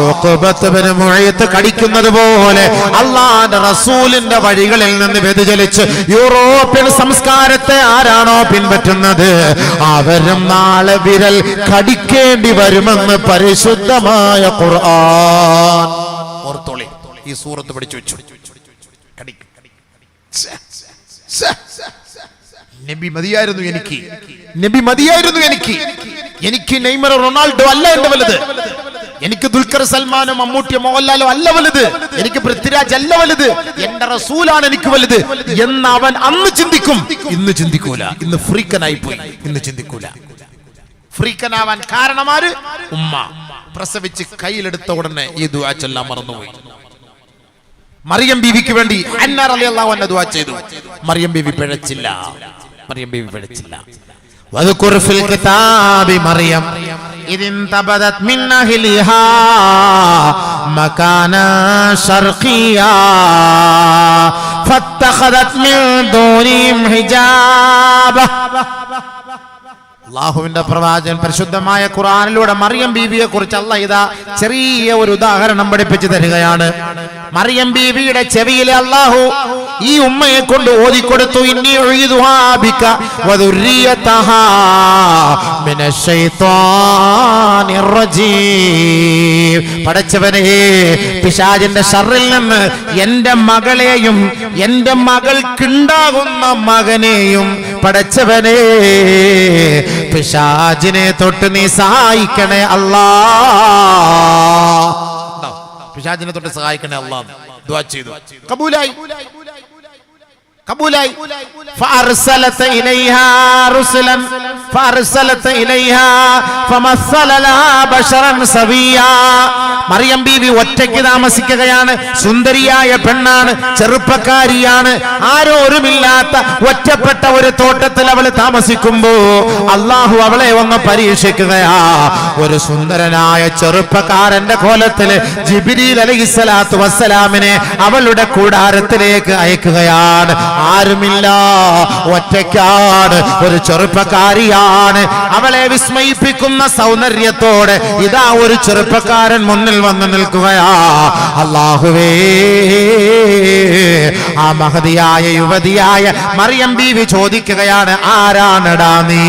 ഉഖബത്ത് ബിൻ മുഈത്ത് കടിക്കുന്നത് പോലെ അല്ലാഹുവിന്റെ റസൂലിന്റെ വഴികളിൽ നിന്ന് വ്യതിചലിച്ച് യൂറോപ്യൻ സംസ്കാരത്തെ ആരാണോ പിൻപറ്റുന്നത് അവരും നാളെ വിരൽ കടിക്കേണ്ടി വരുമെന്ന് പരിശുദ്ധമായ ഖുർആൻ. ഓർത്തോളി, ഈ സൂറത്ത് പഠിച്ചു വെച്ചു. നബി മതിയായിരുന്നു എനിക്ക്. എനിക്ക് നെയ്മറോ റൊണാൾഡോ അല്ല എന്റെ വലുത്. എനിക്ക് ദുൽഖർ സൽമാനോ മമ്മൂട്ടിയോ മോഹൻലാലോ അല്ല വലുത്. എനിക്ക് പൃഥ്വിരാജ് അല്ല വലുത്. എന്റെ റസൂലാണ് എനിക്ക് വലുത് എന്ന് അവൻ അന്ന് ചിന്തിക്കും. ഇന്ന് ചിന്തിക്കൂല. ഇന്ന് ഫ്രീക്കനായി പോയി. ഇന്ന് ചിന്തിക്കൂല. ഫ്രീക്കനാവാൻ കാരണമാര്? ഉമ്മ പ്രസവിച്ച് കയ്യിലെടുത്ത ഉടനെ ഈ ദുആ ചൊല്ലാൻ മറന്നുപോയി. മറിയം ബീവിക്ക് വേണ്ടി ഹന്ന റളിയല്ലാഹു അൻഹ ദുആ ചെയ്തു. മറിയം ബീവി പിഴച്ചില്ല. വദ്കുർ ഫിൽ കിതാബി മറിയം ഇദിൻ തബദത് മിൻ അഹ്ലിഹാ മകാന ശർഖിയാ ഫത്തഖദത് മിൻ ദൂനിഹിം ഹിജാബ. അല്ലാഹുവിന്റെ പ്രവാചകൻ പരിശുദ്ധമായ ഖുർആനിലൂടെ മറിയം ബീവിയെ കുറിച്ച് അല്ലാഹ് ഇതാ ചെറിയ ഒരു ഉദാഹരണം പഠിപ്പിച്ചു തരികയാണ്. മറിയം ബീവിയുടെ ചെവിയിലെ അല്ലാഹു ഈ ഉമ്മയെ കൊണ്ട് ഓതിക്കൊടുത്തു, ഇന്നി ഉഈദുഹാ ബിക വദുർരിയതഹാ മിനശ് ശൈത്വാനിർ റജീം. പടച്ചവനേ, പിശാചിന്റെ ശർറിൽ നിന്ന് എന്റെ മകളെയും എന്റെ മകൾക്കുണ്ടാകുന്ന മകനെയും പടച്ചവനേ പിശാചിനെ തൊട്ട് നീ സഹായിക്കണേ അല്ലാ. പിശാചിനെ തൊട്ട് സഹായിക്കണേ അല്ലാ ദുആ ചെയ്തു. കബൂലായി. فأرسلت إليها رسلا فأرسلت إليها فمثل لها بشرا سويا. മറിയം ബീവി ഒറ്റയ്ക്ക് താമസിക്കുകയാണ്. സുന്ദരിയായ പെണ്ണാണ്, ചെറുപ്പക്കാരിയാണ്. ആരോരുമില്ലാത്ത ഒറ്റപ്പെട്ട ഒരു തോട്ടത്തിൽ അവൾ താമസിക്കുമ്പോ അള്ളാഹു അവളെ ഒന്ന് പരീക്ഷിക്കുകയാ. ഒരു സുന്ദരനായ ചെറുപ്പക്കാരന്റെ കോലത്തില് ജിബ്രീൽ അലൈഹിസ്സലാത്തു വസ്സലാമിനെ അവളുടെ കൂടാരത്തിലേക്ക് അയക്കുകയാണ്. ആരുമില്ല, ഒറ്റയ്ക്കാണ്, ഒരു ചെറുപ്പക്കാരിയാണ്. അവളെ വിസ്മയിപ്പിക്കുന്ന സൗന്ദര്യത്തോടെ ഇതാ ഒരു ചെറുപ്പക്കാരൻ മുന്നിൽ വന്ന് നിൽക്കുകയാ. അല്ലാഹുവേ, ആ മഹതിയായ യുവതിയായ മറിയം ബീവി ചോദിക്കുകയാണ്, ആരാണടാ നീ?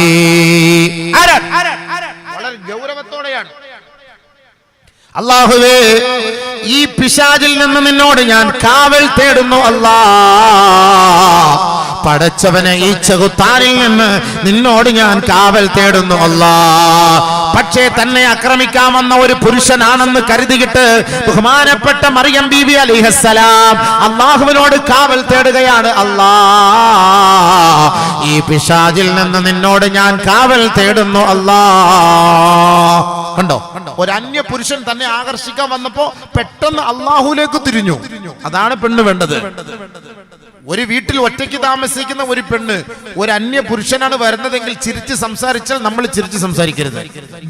വളരെ ഗൗരവത്തോടെയാണ്. അല്ലാഹുവേ, ഈ പിശാചിൽ നിന്ന് നിന്നോട് ഞാൻ കാവൽ തേടുന്നു അല്ലാ. പടച്ചവനെ, ഈ ചെകുത്താനിൽ നിന്ന് നിന്നോട് ഞാൻ കാവൽ തേടുന്നു അല്ലാ. പക്ഷേ തന്നെ ആക്രമിക്കാമെന്ന ഒരു പുരുഷനാണെന്ന് കരുതിയിട്ട് ബഹുമാനപ്പെട്ട മറിയം ബീവി അലൈഹിസ്സലാം അല്ലാഹുവിനോട് കാവൽ തേടുകയാണ്. അല്ലാ, ഈ പിശാചിൽ നിന്ന് നിന്നോട് ഞാൻ കാവൽ തേടുന്നു അല്ലാ. കണ്ടോ, ഒരു അന്യ പുരുഷൻ തന്നെ ആകർഷിക്കാൻ വന്നപ്പോ പെട്ടെന്ന് അള്ളാഹുലേക്ക് തിരിഞ്ഞു. അതാണ് പെണ്ണ് വേണ്ടത്. ഒരു വീട്ടിൽ ഒറ്റയ്ക്ക് താമസിക്കുന്ന ഒരു പെണ്ണ് ഒരു അന്യ പുരുഷനാണ് വരുന്നതെങ്കിൽ ചിരിച്ച് സംസാരിച്ചാൽ നമ്മൾ ചിരിച്ച് സംസാരിക്കരുത്,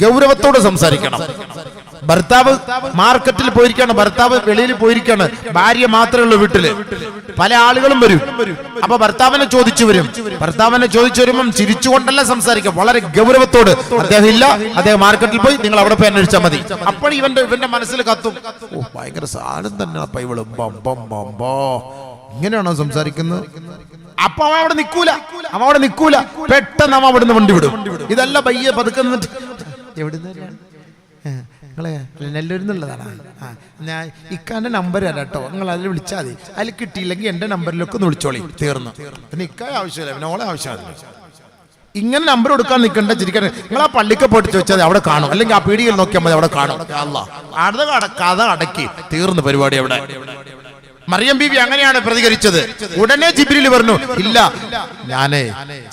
ഗൗരവത്തോടെ സംസാരിക്കണം. ഭർത്താവ് മാർക്കറ്റിൽ പോയിരിക്കാണ്, ഭർത്താവ് വെളിയിൽ പോയിരിക്കാണ്, ഭാര്യ മാത്രമേ ഉള്ളൂ വീട്ടില്. പല ആളുകളും വരും. അപ്പൊ ഭർത്താവിനെ ചോദിച്ചു വരും. ഭർത്താവിനെ ചോദിച്ചു വരുമ്പം ചിരിച്ചുകൊണ്ടല്ല സംസാരിക്കാം, വളരെ ഗൗരവത്തോട്. അദ്ദേഹം ഇല്ല, അദ്ദേഹം മാർക്കറ്റിൽ പോയി, നിങ്ങൾ അവിടെ പോയി അന്വേഷിച്ചാൽ മതി. അപ്പോൾ ഇവന്റെ മനസ്സിൽ കത്തും, ഓ ഭയങ്കര സാധനം തന്നെ അപ്പൊ ഇവള് ഇങ്ങനെയാണോ സംസാരിക്കുന്നത്? അപ്പൊ അവൻ അവിടെ നിൽക്കൂല. പെട്ടെന്ന് അവൻ അവിടുന്ന് വണ്ടി വിടും. ഇതല്ല പയ്യെ പതുക്കെ നിന്നിട്ട്, എവിടുന്ന് നിങ്ങളെ നെല്ലൂരിന്നുള്ളതാണ്, ഞാൻ ഇക്കാന്റെ നമ്പർ തരാം കേട്ടോ, നിങ്ങൾ അതിൽ വിളിച്ചാൽ മതി. അതിൽ കിട്ടിയില്ലെങ്കിൽ എന്റെ നമ്പറിലൊക്കെ ഒന്ന് വിളിച്ചോളി, തീർന്നു. പിന്നെ ഇക്കായ ആവശ്യമില്ല, പിന്നെ ഓളെ ആവശ്യമില്ല. ഇങ്ങനെ നമ്പർ കൊടുക്കാൻ നിൽക്കണ്ട, ചിരിക്കാൻ. നിങ്ങൾ ആ പള്ളിക്ക് പോയിട്ട് ചോദിച്ചാൽ അവിടെ കാണും, അല്ലെങ്കിൽ ആ പീടികയിൽ നോക്കിയാൽ മതി, അവിടെ കാണും. കഥ അടക്കി, തീർന്നു പരിപാടി അവിടെ. മറിയം ബീവി അങ്ങനെയാണ് പ്രതികരിച്ചത്. ഉടനെ ജിബ്രീൽ പറഞ്ഞു, ഇല്ല, ഞാനേ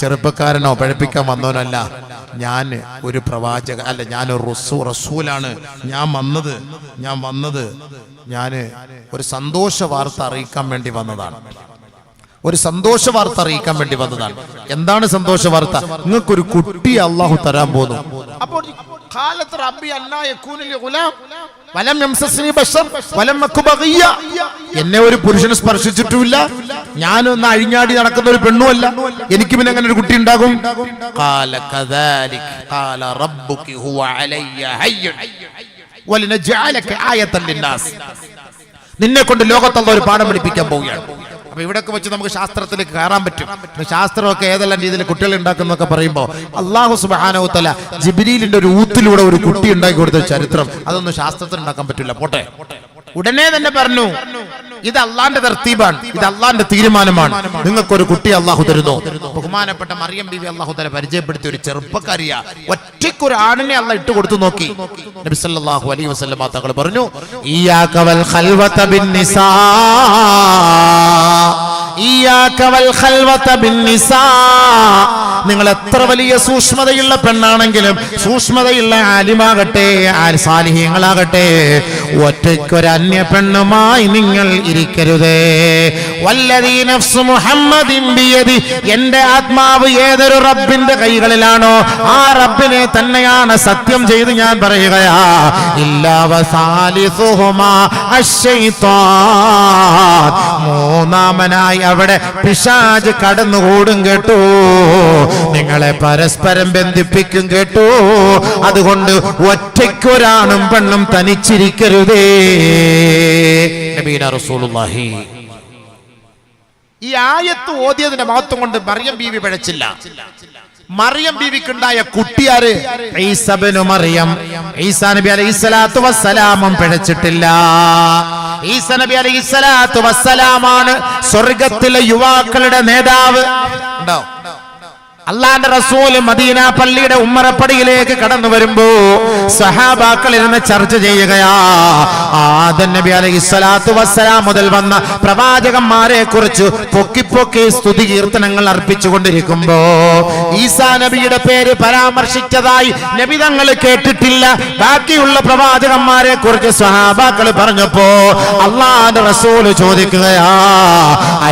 ചെറുപ്പക്കാരനോ പഴപ്പിക്കാൻ വന്നവനല്ല, ഞാൻ ഒരു പ്രവാചക അല്ല, ഞാനൊരു റസൂലാണ്. ഞാൻ ഒരു സന്തോഷ വാർത്ത അറിയിക്കാൻ വേണ്ടി വന്നതാണ്. എന്താണ് സന്തോഷ വാർത്ത? നിങ്ങൾക്കൊരു കുട്ടി അള്ളാഹു തരാൻ പോകുന്നു. അപ്പോൾ എന്നെ ഒരു പുരുഷന് സ്പർശിച്ചിട്ടുമില്ല, ഞാനൊന്ന് അഴിഞ്ഞാടി നടക്കുന്ന ഒരു പെണ്ണുമല്ല, എനിക്ക് പിന്നെ അങ്ങനെ ഒരു കുട്ടി ഉണ്ടാകും? നിന്നെ കൊണ്ട് ലോകത്തുള്ള ഒരു പാഠം പഠിപ്പിക്കാൻ പോവുകയാണ്. അപ്പൊ ഇവിടെയൊക്കെ വെച്ച് നമുക്ക് ശാസ്ത്രത്തിലേക്ക് കയറാൻ പറ്റും. ശാസ്ത്രമൊക്കെ ഏതെല്ലാം രീതിയിൽ കുട്ടികൾ ഉണ്ടാക്കുന്നൊക്കെ പറയുമ്പോൾ അല്ലാഹു സുബ്ഹാനഹു വ തആല ജിബ്രീലിന്റെ ഒരു ഊത്തിലൂടെ ഒരു കുട്ടി ഉണ്ടാക്കി കൊടുത്ത ചരിത്രം, അതൊന്നും ശാസ്ത്രത്തിൽ ഉണ്ടാക്കാൻ പറ്റില്ല. പോട്ടെ. ഉടനെ തന്നെ പറഞ്ഞു, ഇത് അള്ളാന്റെ തർത്തീബാണ്, ഇത് അള്ളാന്റെ തീരുമാനമാണ്, നിങ്ങൾക്കൊരു കുട്ടി അള്ളാഹു തരുന്നു. ബഹുമാനപ്പെട്ട മറിയം ബീവി അള്ളാഹു തആല പരിചയപ്പെടുത്തിയ ഒരു ചെറുപ്പക്കാരിയ, ഒറ്റയ്ക്കൊരു ആണിനെ അള്ളാഹ് ഇട്ട് കൊടുത്തു നോക്കി. നബി സല്ലല്ലാഹു അലൈഹി വസല്ലം തങ്ങൾ പറഞ്ഞു, ഇയ്യാക വൽ ഖൽവത ബിൻ നിസാ, ഇയ്യാക വൽ ഖൽവത ബിൻ നിസാ, നിങ്ങൾ എത്ര വലിയ സൂക്ഷ്മതയുള്ള പെണ്ണാണെങ്കിലും, സൂക്ഷ്മതയുള്ള ആലിമാകട്ടെ, സാലിഹീങ്ങളാകട്ടെ, ഒറ്റയ്ക്കൊരു അന്യ പെണ്ണുമായി നിങ്ങൾ ഇരിക്കരുതേ. വല്ലദീ നഫ്സു മുഹമ്മദിൻ ബിയദി, എന്റെ ആത്മാവ് ഏതൊരു റബ്ബിന്റെ കൈകളിലാണോ ആ റബ്ബിനെ തന്നെയാണ് സത്യം ചെയ്ത് ഞാൻ പറയുകയാ. ഇല്ലാ വസാലിസുഹുമാ അശ്ശൈത്താൻ, മൂന്നാമനായി അവിടെ പിശാച് കടന്നുകൂടും കേട്ടോ, നിങ്ങളെ പരസ്പരം ബന്ധിപ്പിക്കും കേട്ടോ. അതുകൊണ്ട് ഒറ്റയ്ക്കൊരാണും പെണ്ണും തനിച്ചിരിക്കരുതേ. നബീന റസൂലുള്ളാഹി ഈ ആയത്ത് ഓതിയതിന്റെ മഹത്വം കൊണ്ട് മറിയം ബീവി പിഴച്ചില്ല. മറിയം ബീവിക്കുണ്ടായ കുട്ടിയാര്? ഈസാ ഇബ്നു മറിയം. ഈസാ നബി അലൈഹിസ്സലാത്തു വസ്സലാമും പിഴച്ചിട്ടില്ല. ഈസാ നബി അലൈഹിസ്സലാത്തു വസ്സലാമാണ് സ്വർഗത്തിലെ യുവാക്കളുടെ നേതാവ്. ഉണ്ടോ? അള്ളാന്റെ റസൂൽ മദീന പള്ളിയുടെ ഉമ്മറപ്പടിയിലേക്ക് കടന്നു വരുമ്പോ സഹാബാക്കൾ ഇരുന്ന് ചർച്ച ചെയ്യുകയാ. ആദം നബി അലൈഹിസ്സലാത്തു വസ്സലാം മുതൽ വന്ന പ്രവാചകന്മാരെ കുറിച്ച് പൊക്കി സ്തുതി കീർത്തനങ്ങൾ അർപ്പിച്ചുകൊണ്ടിരിക്കുമ്പോ ഈസാ നബിയുടെ പേര് പരാമർശിച്ചതായി നബി തങ്ങൾ കേട്ടിട്ടില്ല. ബാക്കിയുള്ള പ്രവാചകന്മാരെ കുറിച്ച് സഹാബാക്കൾ പറഞ്ഞപ്പോ അള്ളാന്റെ റസൂൽ ചോദിക്കുകയാ,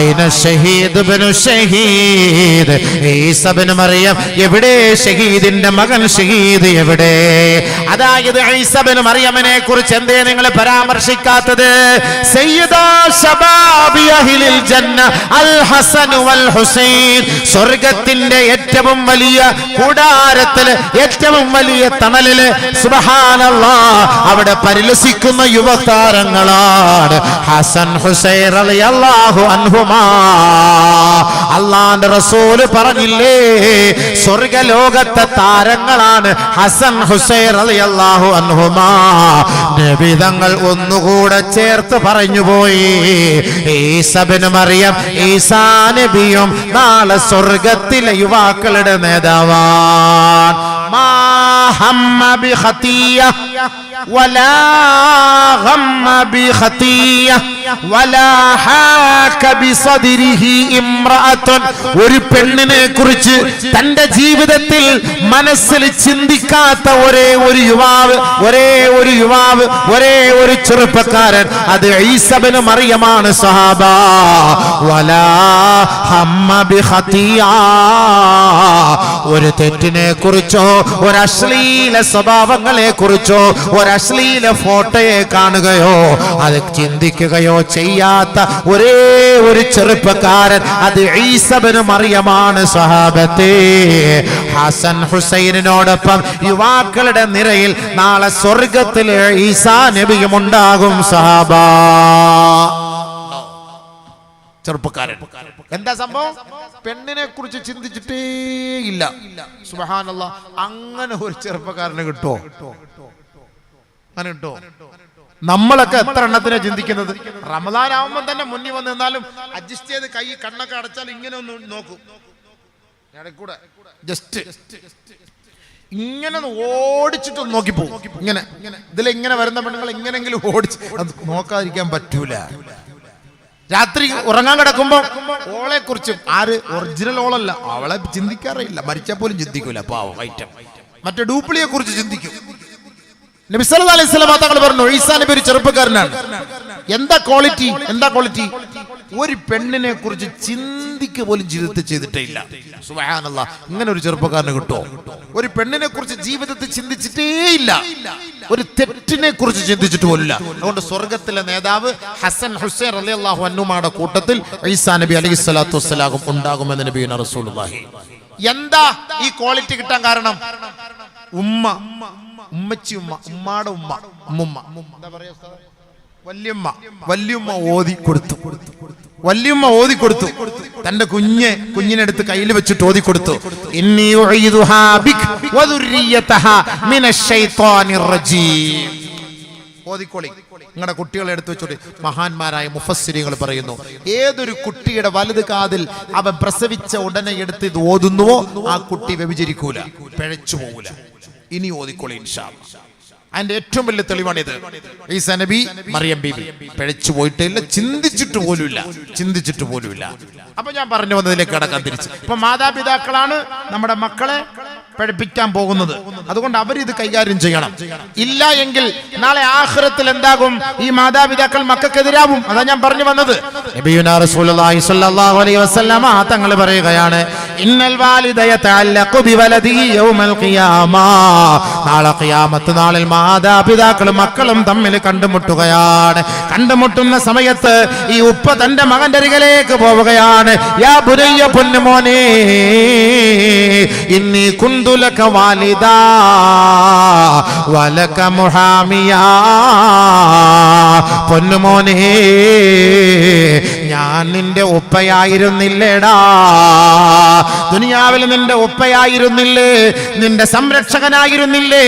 ഐന ഷഹീദ് ഇബ്നു ഷഹീദ്, ഈസാ ഇബ്നു മറിയം എവിടെ? ഷഹീദിന്റെ മകൻ ഷഹീദ് എവിടെ? അതായത് ഈസാ ഇബ്നു മറിയമിനെ കുറിച്ച് എന്തേ നിങ്ങൾ പരാമർശിക്കാത്തത്? സയ്യിദാ ശബാബി അഹ്ലിൽ ജന്ന അൽ ഹസൻ വൽ ഹുസൈൻ, സ്വർഗ്ഗത്തിന്റെ ഏറ്റവും വലിയ കൂടാരത്തില്, ഏറ്റവും വലിയ തണലില്, സുബ്ഹാനല്ലാഹ്, അവിടെ പരിലസിക്കുന്ന യുവതാരങ്ങളാണ് ഹസൻ ഹുസൈൻ റളിയല്ലാഹു അൻഹുമാ. അല്ലാഹുവിന്റെ റസൂൽ പറഞ്ഞില്ലേ, സ്വർഗലോകത്തെ താരങ്ങളാണ് ഹസൻ ഹുസൈൻ റളിയല്ലാഹു അൻഹുമാ. നബി തങ്ങൾ ഒന്നുകൂടെ ചേർത്ത് പറഞ്ഞു പോയി, ഈസാ ഇബ്നു മറിയം, ഈസാ നബിയും നാളെ സ്വർഗത്തിലെ യുവാക്കളുടെ നേതാവാൻ. മാ ഹമ്മ ബി ഖതിയ വലാ ഗമ്മ ബി ഖതിയ വലാ ഹാക ബി സദ്രിഹി ഇംറഅത്തുൻ, ഒരു പെണ്ണിനെ കുറിച്ച് തന്റെ ജീവിതത്തിൽ മനസ്സിൽ ചിന്തിക്കാത്ത ഒരേ ഒരു യുവാവ്, ഒരേ ഒരു ചെറുപ്പക്കാരൻ, അത് ഈസാ ഇബ്നു മറിയമാണ് സഹാബ. വലാ ഹമ്മ ബി ഖതിയ, ഒരു തെറ്റിനെ കുറിച്ചോ, ഒരു അശ്ലീല സ്വഭാവങ്ങളെ കുറിച്ചോ, ഒരു അശ്ലീല ഫോട്ടോയെ കാണുകയോ അത് ചിന്തിക്കുകയോ ചെയ്യാത്ത ഒരേ ഒരു ചെറുപ്പക്കാരൻ, അത് ഈസാ ഇബ്നു മറിയമാണ് സഹാബത്തെ. ഹസൻ ഹുസൈനോടൊപ്പം യുവാക്കളുടെ നിരയിൽ നാളെ സ്വർഗത്തിൽ ഈസാ നബിയും ഉണ്ടാകും സഹാബ. ചെറുപ്പക്കാരൻ എന്താ സംഭവം? പെണ്ണിനെ കുറിച്ച് ചിന്തിച്ചിട്ടേ ഇല്ല. സുബ്ഹാനല്ലാഹ്, അങ്ങനെ ഒരു ചെറുപ്പക്കാരനെ കിട്ടോ? അങ്ങനെ കിട്ടോ? നമ്മളൊക്കെ എത്ര എണ്ണത്തിനെ ചിന്തിക്കുന്നത്? റമദാൻ ആവുമ്പോൾ തന്നെ മുന്നിൽ വന്ന് നിന്നാലും അഡ്ജസ്റ്റ് ചെയ്ത് കൈ കണ്ണൊക്കെ അടച്ചാൽ ഇങ്ങനെ ഒന്ന് നോക്കും, കൂടെ ജസ്റ്റ് ഇങ്ങനെ ഓടിച്ചിട്ടൊന്ന് നോക്കിപ്പോവും. ഇങ്ങനെ ഇതിലിങ്ങനെ വരുന്ന പെണ്ണുങ്ങൾ എങ്ങനെങ്കിലും ഓടിച്ച് അത് നോക്കാതിരിക്കാൻ പറ്റൂല. രാത്രി ഉറങ്ങാൻ കിടക്കുമ്പോ ഓളെ കുറിച്ച്, ആര് ഒറിജിനൽ ഓളല്ല, അവളെ ചിന്തിക്കാറില്ല, മരിച്ചാൽ പോലും ചിന്തിക്കൂല, പാവം ഐറ്റം. മറ്റേ ഡ്യൂപ്ലിയെ കുറിച്ച് ചിന്തിക്കും. നബി സല്ലല്ലാഹു അലൈഹി വസല്ലം തങ്ങൾ പറഞ്ഞു, ഈസാ നബി ഒരു ചെറുപ്പക്കാരനാണ്. എന്താ ക്വാളിറ്റി? ഒരു പെണ്ണിനെ കുറിച്ച് ചിന്തിക്കുക പോലും ജീവിതത്തിൽ ചെയ്തിട്ടേ ഇല്ല. സുബ്ഹാനല്ലാഹ്, ഇങ്ങനെ ഒരു ചെറുപ്പക്കാരനെ കിട്ടുമോ? ഒരു പെണ്ണിനെ കുറിച്ച് ജീവിതത്തിൽ ചിന്തിച്ചിട്ടേ ഇല്ല, ഒരു തെറ്റിനെ കുറിച്ച് ചിന്തിച്ചിട്ട് പോലില്ല. അതുകൊണ്ട് സ്വർഗത്തിലെ നേതാവ് ഹസൻ ഹുസൈൻ റളിയല്ലാഹു അൻഹുമായുടെ കൂട്ടത്തിൽ ഈസാ നബി അലൈഹിസ്സലാത്തു വസ്സലാം ഉണ്ടാകുമെന്ന് നബിയുനാ റസൂലുള്ളാഹി. എന്താ ഈ ക്വാളിറ്റി കിട്ടാൻ കാരണം? ഉമ്മച്ചി ഉമ്മ, ഉമ്മാടെ ഉമ്മ, ഉമ്മുമ്മ, എന്താ പറയാ, വല്യമ്മ ഓതി കൊടുത്തു. തന്റെ കുഞ്ഞിനെടുത്ത് കയ്യിൽ വെച്ചിട്ട് ഓതി കൊടുത്തു, ഇന്നി ഉഈദുഹാ ബിക് വദുർരിയതഹാ മിനശ് ശൈത്വാനിർ റജീം. ഓതിക്കോളി, നിങ്ങളുടെ കുട്ടികളെ എടുത്തു വെച്ചോളി. മഹാന്മാരായ മുഫസ്സിരീങ്ങൾ പറയുന്നു, ഏതൊരു കുട്ടിയുടെ വലത് കാതിൽ അവൻ പ്രസവിച്ച ഉടനെ എടുത്ത് ഇത് ഓതുന്നുവോ ആ കുട്ടി വ്യഭിചരിക്കൂല, പിഴച്ചു പോകൂല. ഇനി ഓതിക്കോളി ഇൻഷാ അല്ലാഹ്. അതിന്റെ ഏറ്റവും വലിയ തെളിവാണിത്. ഈസാ നബി മറിയം ബീബി പിഴച്ചു പോയിട്ടില്ല, ചിന്തിച്ചിട്ട് പോലുമില്ല. അപ്പൊ ഞാൻ പറഞ്ഞു വന്നതിലേക്ക് കടക്കാൻ തിരിച്ച്. ഇപ്പൊ മാതാപിതാക്കളാണ് നമ്മുടെ മക്കളെ പഠിപ്പിക്കാൻ പോകുന്നത്. അതുകൊണ്ട് അവരിത് കൈകാര്യം ചെയ്യണം. ഇല്ല എങ്കിൽ നാളെ ആഖിറത്തിൽ എന്താകും? ഈ മാതാപിതാക്കൾ മക്കൾക്കെതിരാവും. അതാ ഞാൻ പറഞ്ഞു വന്നത്. നബിയുനാ റസൂലുള്ളാഹി സ്വല്ലല്ലാഹു അലൈഹി വസല്ലമ തങ്ങൾ പറയുകയാണ്, ഇന്നൽ വാലിദ യതഅല്ലഖു ബിവലദിഹി യൗമൽ ഖിയാമ. നാളെ ഖിയാമത്ത് നാളിൽ മാതാപിതാക്കളും മക്കളും തമ്മിൽ കണ്ടുമുട്ടുകയാണ്. കണ്ടുമുട്ടുന്ന സമയത്ത് ഈ ഉപ്പ തന്റെ മകന്റെ അരികിലേക്ക് പോവുകയാണ്. യാ ബുനയ്യ, പൊന്നുമോനെ, ഇന്നി കുന്തുലക വാലിദാ വലക മുഹാമിയാ. പൊന്നുമോനെ, ഞാൻ നിന്റെ ഉപ്പയായിരുന്നില്ലേടാ. ദുനിയാവിൽ നിന്റെ ഉപ്പയായിരുന്നില്ലേ, നിന്റെ സംരക്ഷകനായിരുന്നില്ലേ?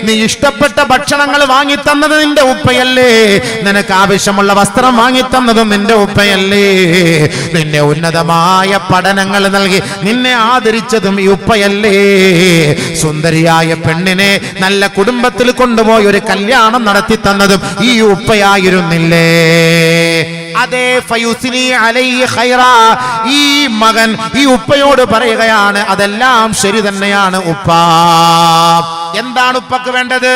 നീ ഇഷ്ടപ്പെട്ട ഭക്ഷണങ്ങൾ വാങ്ങിത്തന്നത് നിന്റെ ഉപ്പയല്ലേ? നിനക്ക് ആവശ്യമുള്ള വസ്ത്രം വാങ്ങിത്തന്നതും നിന്റെ ഉപ്പയല്ലേ? നിന്നെ ഉന്നതമായ പഠനങ്ങൾ നൽകി നിന്നെ ആദരിച്ചതും ഈ ഉപ്പയല്ലേ? സുന്ദരിയായ പെണ്ണിനെ നല്ല കുടുംബത്തിൽ കൊണ്ടുപോയി ഒരു കല്യാണം നടത്തി തന്നതും ഈ ഉപ്പയായിരുന്നില്ലേ? അതെ, ഫയുസ്നി അലൈഹി ഖൈറാ. ഈ മകൻ ഈ ഉപ്പയോട് പറയുകയാണ്, അതെല്ലാം ശരി തന്നെയാണ് ഉപ്പ. എന്താണ് ഉപ്പക്ക് വേണ്ടത്?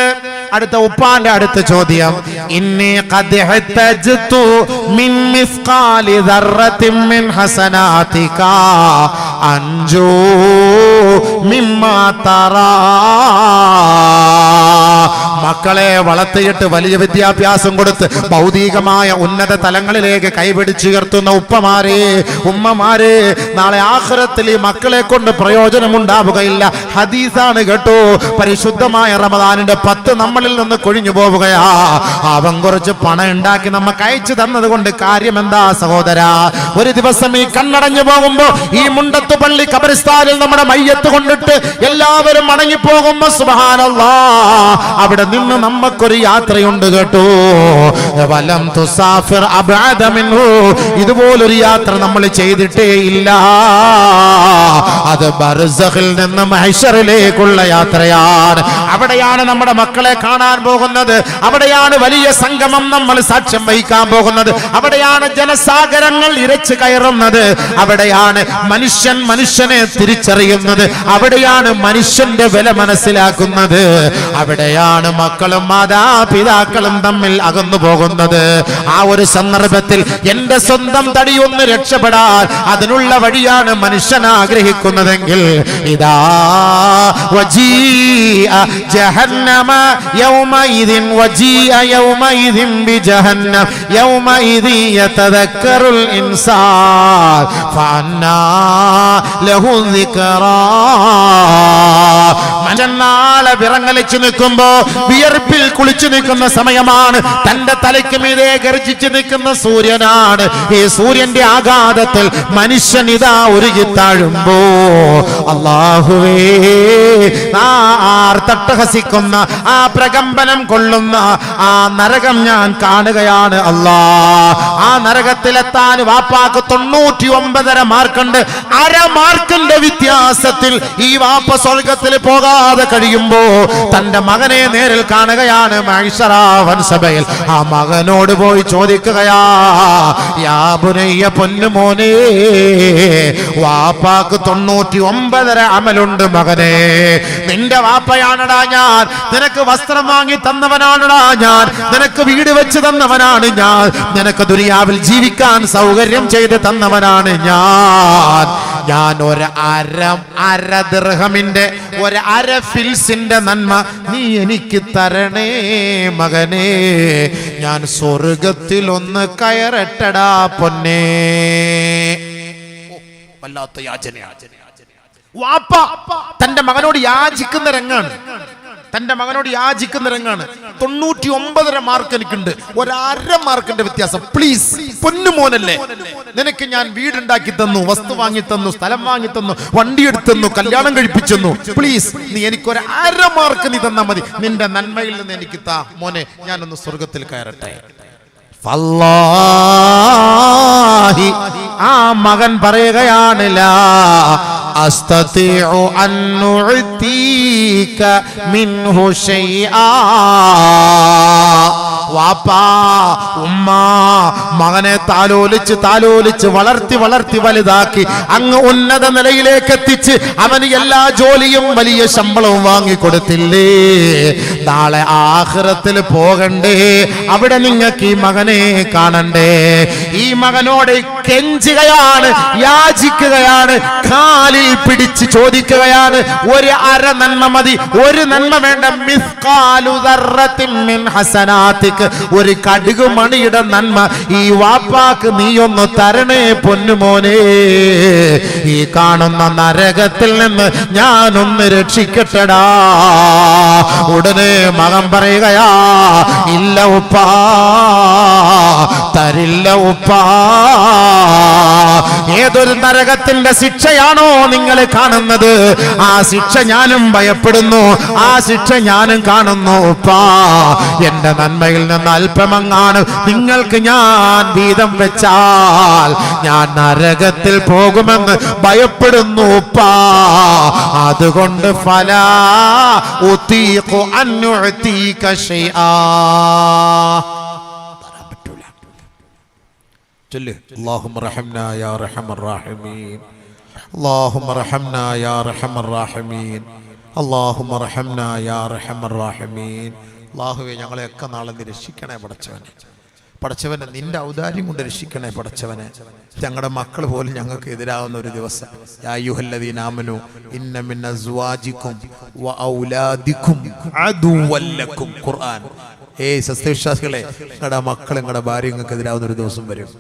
അടുത്ത ഉപ്പാന്റെ അടുത്ത ചോദ്യം, ഇന്നി ഖദ് ഹതജ്തു മിൻ മിസ്ഖാലി ദർറത്തിൻ മിൻ ഹസനാതിക അൻജു മിമ്മാ തറാ. മക്കളെ വളർത്തിയിട്ട് വലിയ വിദ്യാഭ്യാസം കൊടുത്ത് ഭൗതികമായ ഉന്നത തലങ്ങളിലേക്ക് കൈപിടിച്ചുയർത്തുന്ന ഉപ്പമാരെ, ഉമ്മമാരെ, നാളെ ആഖിറത്തിൽ ഈ മക്കളെ കൊണ്ട് പ്രയോജനമുണ്ടാവുകയില്ല. ഹദീസാണ് കേട്ടോ. പരിശുദ്ധമായ റമദാനിന്റെ 10 നമ്മളിൽ നിന്ന് കൊഴിഞ്ഞു പോവുകയാ. അവൻ കുറച്ച് പണം ഉണ്ടാക്കി നമുക്ക് അയച്ചു തന്നത് കൊണ്ട് കാര്യം എന്താ സഹോദരാ? ഒരു ദിവസം ഈ കണ്ണടഞ്ഞു പോകുമ്പോ ഈ മുണ്ടത്ത് പള്ളി ഖബറിസ്ഥാനിൽ നമ്മുടെ മയ്യത്ത് കൊണ്ടിട്ട് എല്ലാവരും മടങ്ങിപ്പോകുമ്പോ സുബ്ഹാനല്ലാഹ്, അവിടെ നിന്ന് നമുക്കൊരു യാത്രയുണ്ട് കേട്ടോ. വലം തുസാഫിർ അബ്അദ മിൻഹു. ഇതുപോലൊരു യാത്ര നമ്മൾ ചെയ്തിട്ടേ ഇല്ല. അത് ബർസഖിൽ നിന്ന് മഹ്ശറിലേക്കുള്ള യാത്രയാണ്. അവിടെയാണ് നമ്മുടെ മക്കളെ കാണാൻ പോകുന്നത്. അവിടെയാണ് വലിയ സംഗമം നമ്മൾ സാക്ഷ്യം വഹിക്കാൻ പോകുന്നത്. അവിടെയാണ് ജനസാഗരങ്ങൾ ഇരച്ചു കയറുന്നത്. അവിടെയാണ് മനുഷ്യനെ തിരിച്ചറിയുന്നത്. അവിടെയാണ് മനുഷ്യന്റെ വില മനസ്സിലാക്കുന്നത്. അവിടെയാണ് മക്കളും മാതാപിതാക്കളും തമ്മിൽ അകന്നു പോകുന്നത്. ആ ഒരു സന്ദർഭത്തിൽ എന്റെ സ്വന്തം തടിയൊന്ന് രക്ഷപ്പെടാൻ അതിനുള്ള വഴിയാണ് മനുഷ്യൻ ആഗ്രഹിക്കുന്നതെങ്കിൽ ഇതാ വജീഅ ജഹന്നമ യൗമഇദിൻ വജീഅ യൗമഇദിൻ ബിജഹന്നം യൗമഇദി യതദക്കറുൽ ഇൻസാൻ ഫഅന്നാ ലഹു ദിക്റാ. മനുഷ്യനാളെ വിറങ്ങലിച്ചു നിൽക്കുമ്പോ, വിയർപ്പിൽ കുളിച്ചു നിൽക്കുന്ന സമയമാണ്. തന്റെ തലയ്ക്ക് മീതെ ഗർജിച്ചു നിൽക്കുന്ന സൂര്യനാണ്. ഈ സൂര്യന്റെ ആഘാതത്തിൽ മനുഷ്യൻ ഇതാ ഉരുകിത്താഴുമ്പോ, അല്ലാഹുവേ, തട്ടഹസിക്കുന്ന ആ പ്രകമ്പനം കൊള്ളുന്ന ആ നരകം ഞാൻ കാണുകയാണ് അല്ലാ. ആ നരകത്തിലെത്താൻ വാപ്പാക്ക് 99.5 മാർക്കുണ്ട്. അര മാർക്കിന്റെ വ്യത്യാസത്തിൽ ഈ വാപ്പ സ്വർഗത്തിൽ പോകാതെ കഴിയുമ്പോ തന്റെ മകനെ നേരിൽ കാണുകയാണ് മഹ്ശറ വൻസഭയിൽ. ആ മകനോട് പോയി ചോദിക്കുകയാ, യാ ബുനയ്യ, പൊന്നുമോനെ, വാപ്പാക്ക് 99.5 അമലുണ്ട് മകനെ. നിന്റെ വാപ്പയാണടാ ഞാൻ. നിനക്ക് വസ്ത്രം വാങ്ങി തന്നവനാണടാ ഞാൻ. നിനക്ക് വീട് വെച്ച് തന്നവനാണ് ഞാൻ. നിനക്ക് ദുനിയാവിൽ ജീവിക്കാൻ സൗകര്യം ചെയ്ത് തന്നവനാണ് ഞാൻ ഒരു അര ദിർഹമിന്റെ ഒരു അര ഫിൽസിന്റെ നന്മ നീ എനിക്ക് തരണേ മകനെ. ഞാൻ സ്വർഗത്തിൽ ഒന്ന് കയറട്ടടാ പൊന്നേ. വല്ലാത്ത യാചനയാണ്. വാപ്പ തന്റെ മകനോട് യാചിക്കുന്ന രംഗാണ്. 99.5 മാർക്ക് എനിക്കുണ്ട്, 1.5 മാർക്കിന്റെ വ്യത്യാസം. പ്ലീസ് പൊന്നുമോനല്ലേ, നിനക്ക് ഞാൻ വീടുണ്ടാക്കി തന്നു, വസ്തു വാങ്ങി തന്നു, സ്ഥലം വാങ്ങി തന്നു, വണ്ടി എടുത്തു, കല്യാണം കഴിപ്പിച്ചെന്നു. പ്ലീസ് നീ എനിക്ക് 1.5 മാർക്ക് നീ തന്നാ മതി. നിന്റെ നന്മയിൽ നിന്ന് എനിക്ക് താ മോനെ, ഞാനൊന്ന് സ്വർഗത്തിൽ കയറട്ടെ. ആ മകൻ പറയുകയാണ്, ലാ അസ്തതിഉ അൻ നുഅതീക മിൻഹു ശൈആ. വാപ്പാ ഉമ്മ മകനെ താലോലിച്ച് താലോലിച്ച് വളർത്തി വളർത്തി വലുതാക്കി അങ്ങ് ഉന്നത നിലയിലേക്ക് എത്തിച്ച് അവന് എല്ലാ ജോലിയും വലിയ ശമ്പളവും വാങ്ങിക്കൊടുത്തില്ലേ? നാളെ ആഖിറത്തിൽ പോകണ്ടേ? അവിടെ നിങ്ങൾക്ക് ഈ മകനെ കാണണ്ടേ? ഈ മകനോട് കെഞ്ചുകയാണ്, യാചിക്കുകയാണ്, കാലിൽ പിടിച്ച് ചോദിക്കുകയാണ്. ഒരു അര നന്മ മതി, ഒരു നന്മ വേണ്ട. മിസ്കാലു ദർറത്തിൻ മിൻ ഹസനാതിക, ഒരു കടുക് മണിയുടെ നന്മ ഈ വാപ്പാക്ക് നീ ഒന്ന് തരണേ പൊന്നുമോനെ. ഈ കാണുന്ന നരകത്തിൽ നിന്ന് ഞാനൊന്ന് രക്ഷിക്കട്ടെടാ. ഉടനെ മകൻ പറയുകയാ, ഇല്ല ഉപ്പാ, തരില്ല ഉപ്പാ. ഏതൊരു നരകത്തിന്റെ ശിക്ഷയാണോ നിങ്ങൾ കാണുന്നത്, ആ ശിക്ഷ ഞാനും ഭയപ്പെടുന്നു, ആ ശിക്ഷ ഞാനും കാണുന്നു ഉപ്പാ. എന്റെ നന്മയിൽ നിന്ന് അല്പമങ്ങാണ് നിങ്ങൾക്ക് ഞാൻ വീതം വെച്ചാൽ ഞാൻ നരകത്തിൽ പോകുമെന്ന് ഭയപ്പെടുന്നു ഉപ്പാ. അതുകൊണ്ട് ഫലാ ഉതീഖു അൻ നുഅതീക ശൈആ. اللهم ارحمنا يا ارحم الراحمين اللهم ارحمنا يا ارحم الراحمين اللهم ارحمنا يا ارحم الراحمين. അല്ലാഹുവേ, ഞങ്ങളെയൊക്കെ നാളെ നീ രക്ഷിക്കണേ പടച്ചവനെ. പടച്ചവനെ നിന്റെ ഔദാര്യം കൊണ്ട് രക്ഷിക്കണേ പടച്ചവനെ. ഞങ്ങളുടെ മക്കൾ പോലും ഞങ്ങൾക്ക് എതിരാകുന്ന ഒരു ദിവസം. യാ അയ്യുഹല്ലദീന ആമനൂ ഇന്ന മിൻ അസ്വാജികും വ ഔലാദികും അദുവ്വൻ ലക്കും. ഖുർആൻ. സത്യവിശ്വാസികളെ, നിങ്ങളുടെ മക്കൾ നിങ്ങളുടെ ഭാര്യ നിങ്ങൾക്ക് എതിരാകുന്ന ഒരു ദിവസം വരും.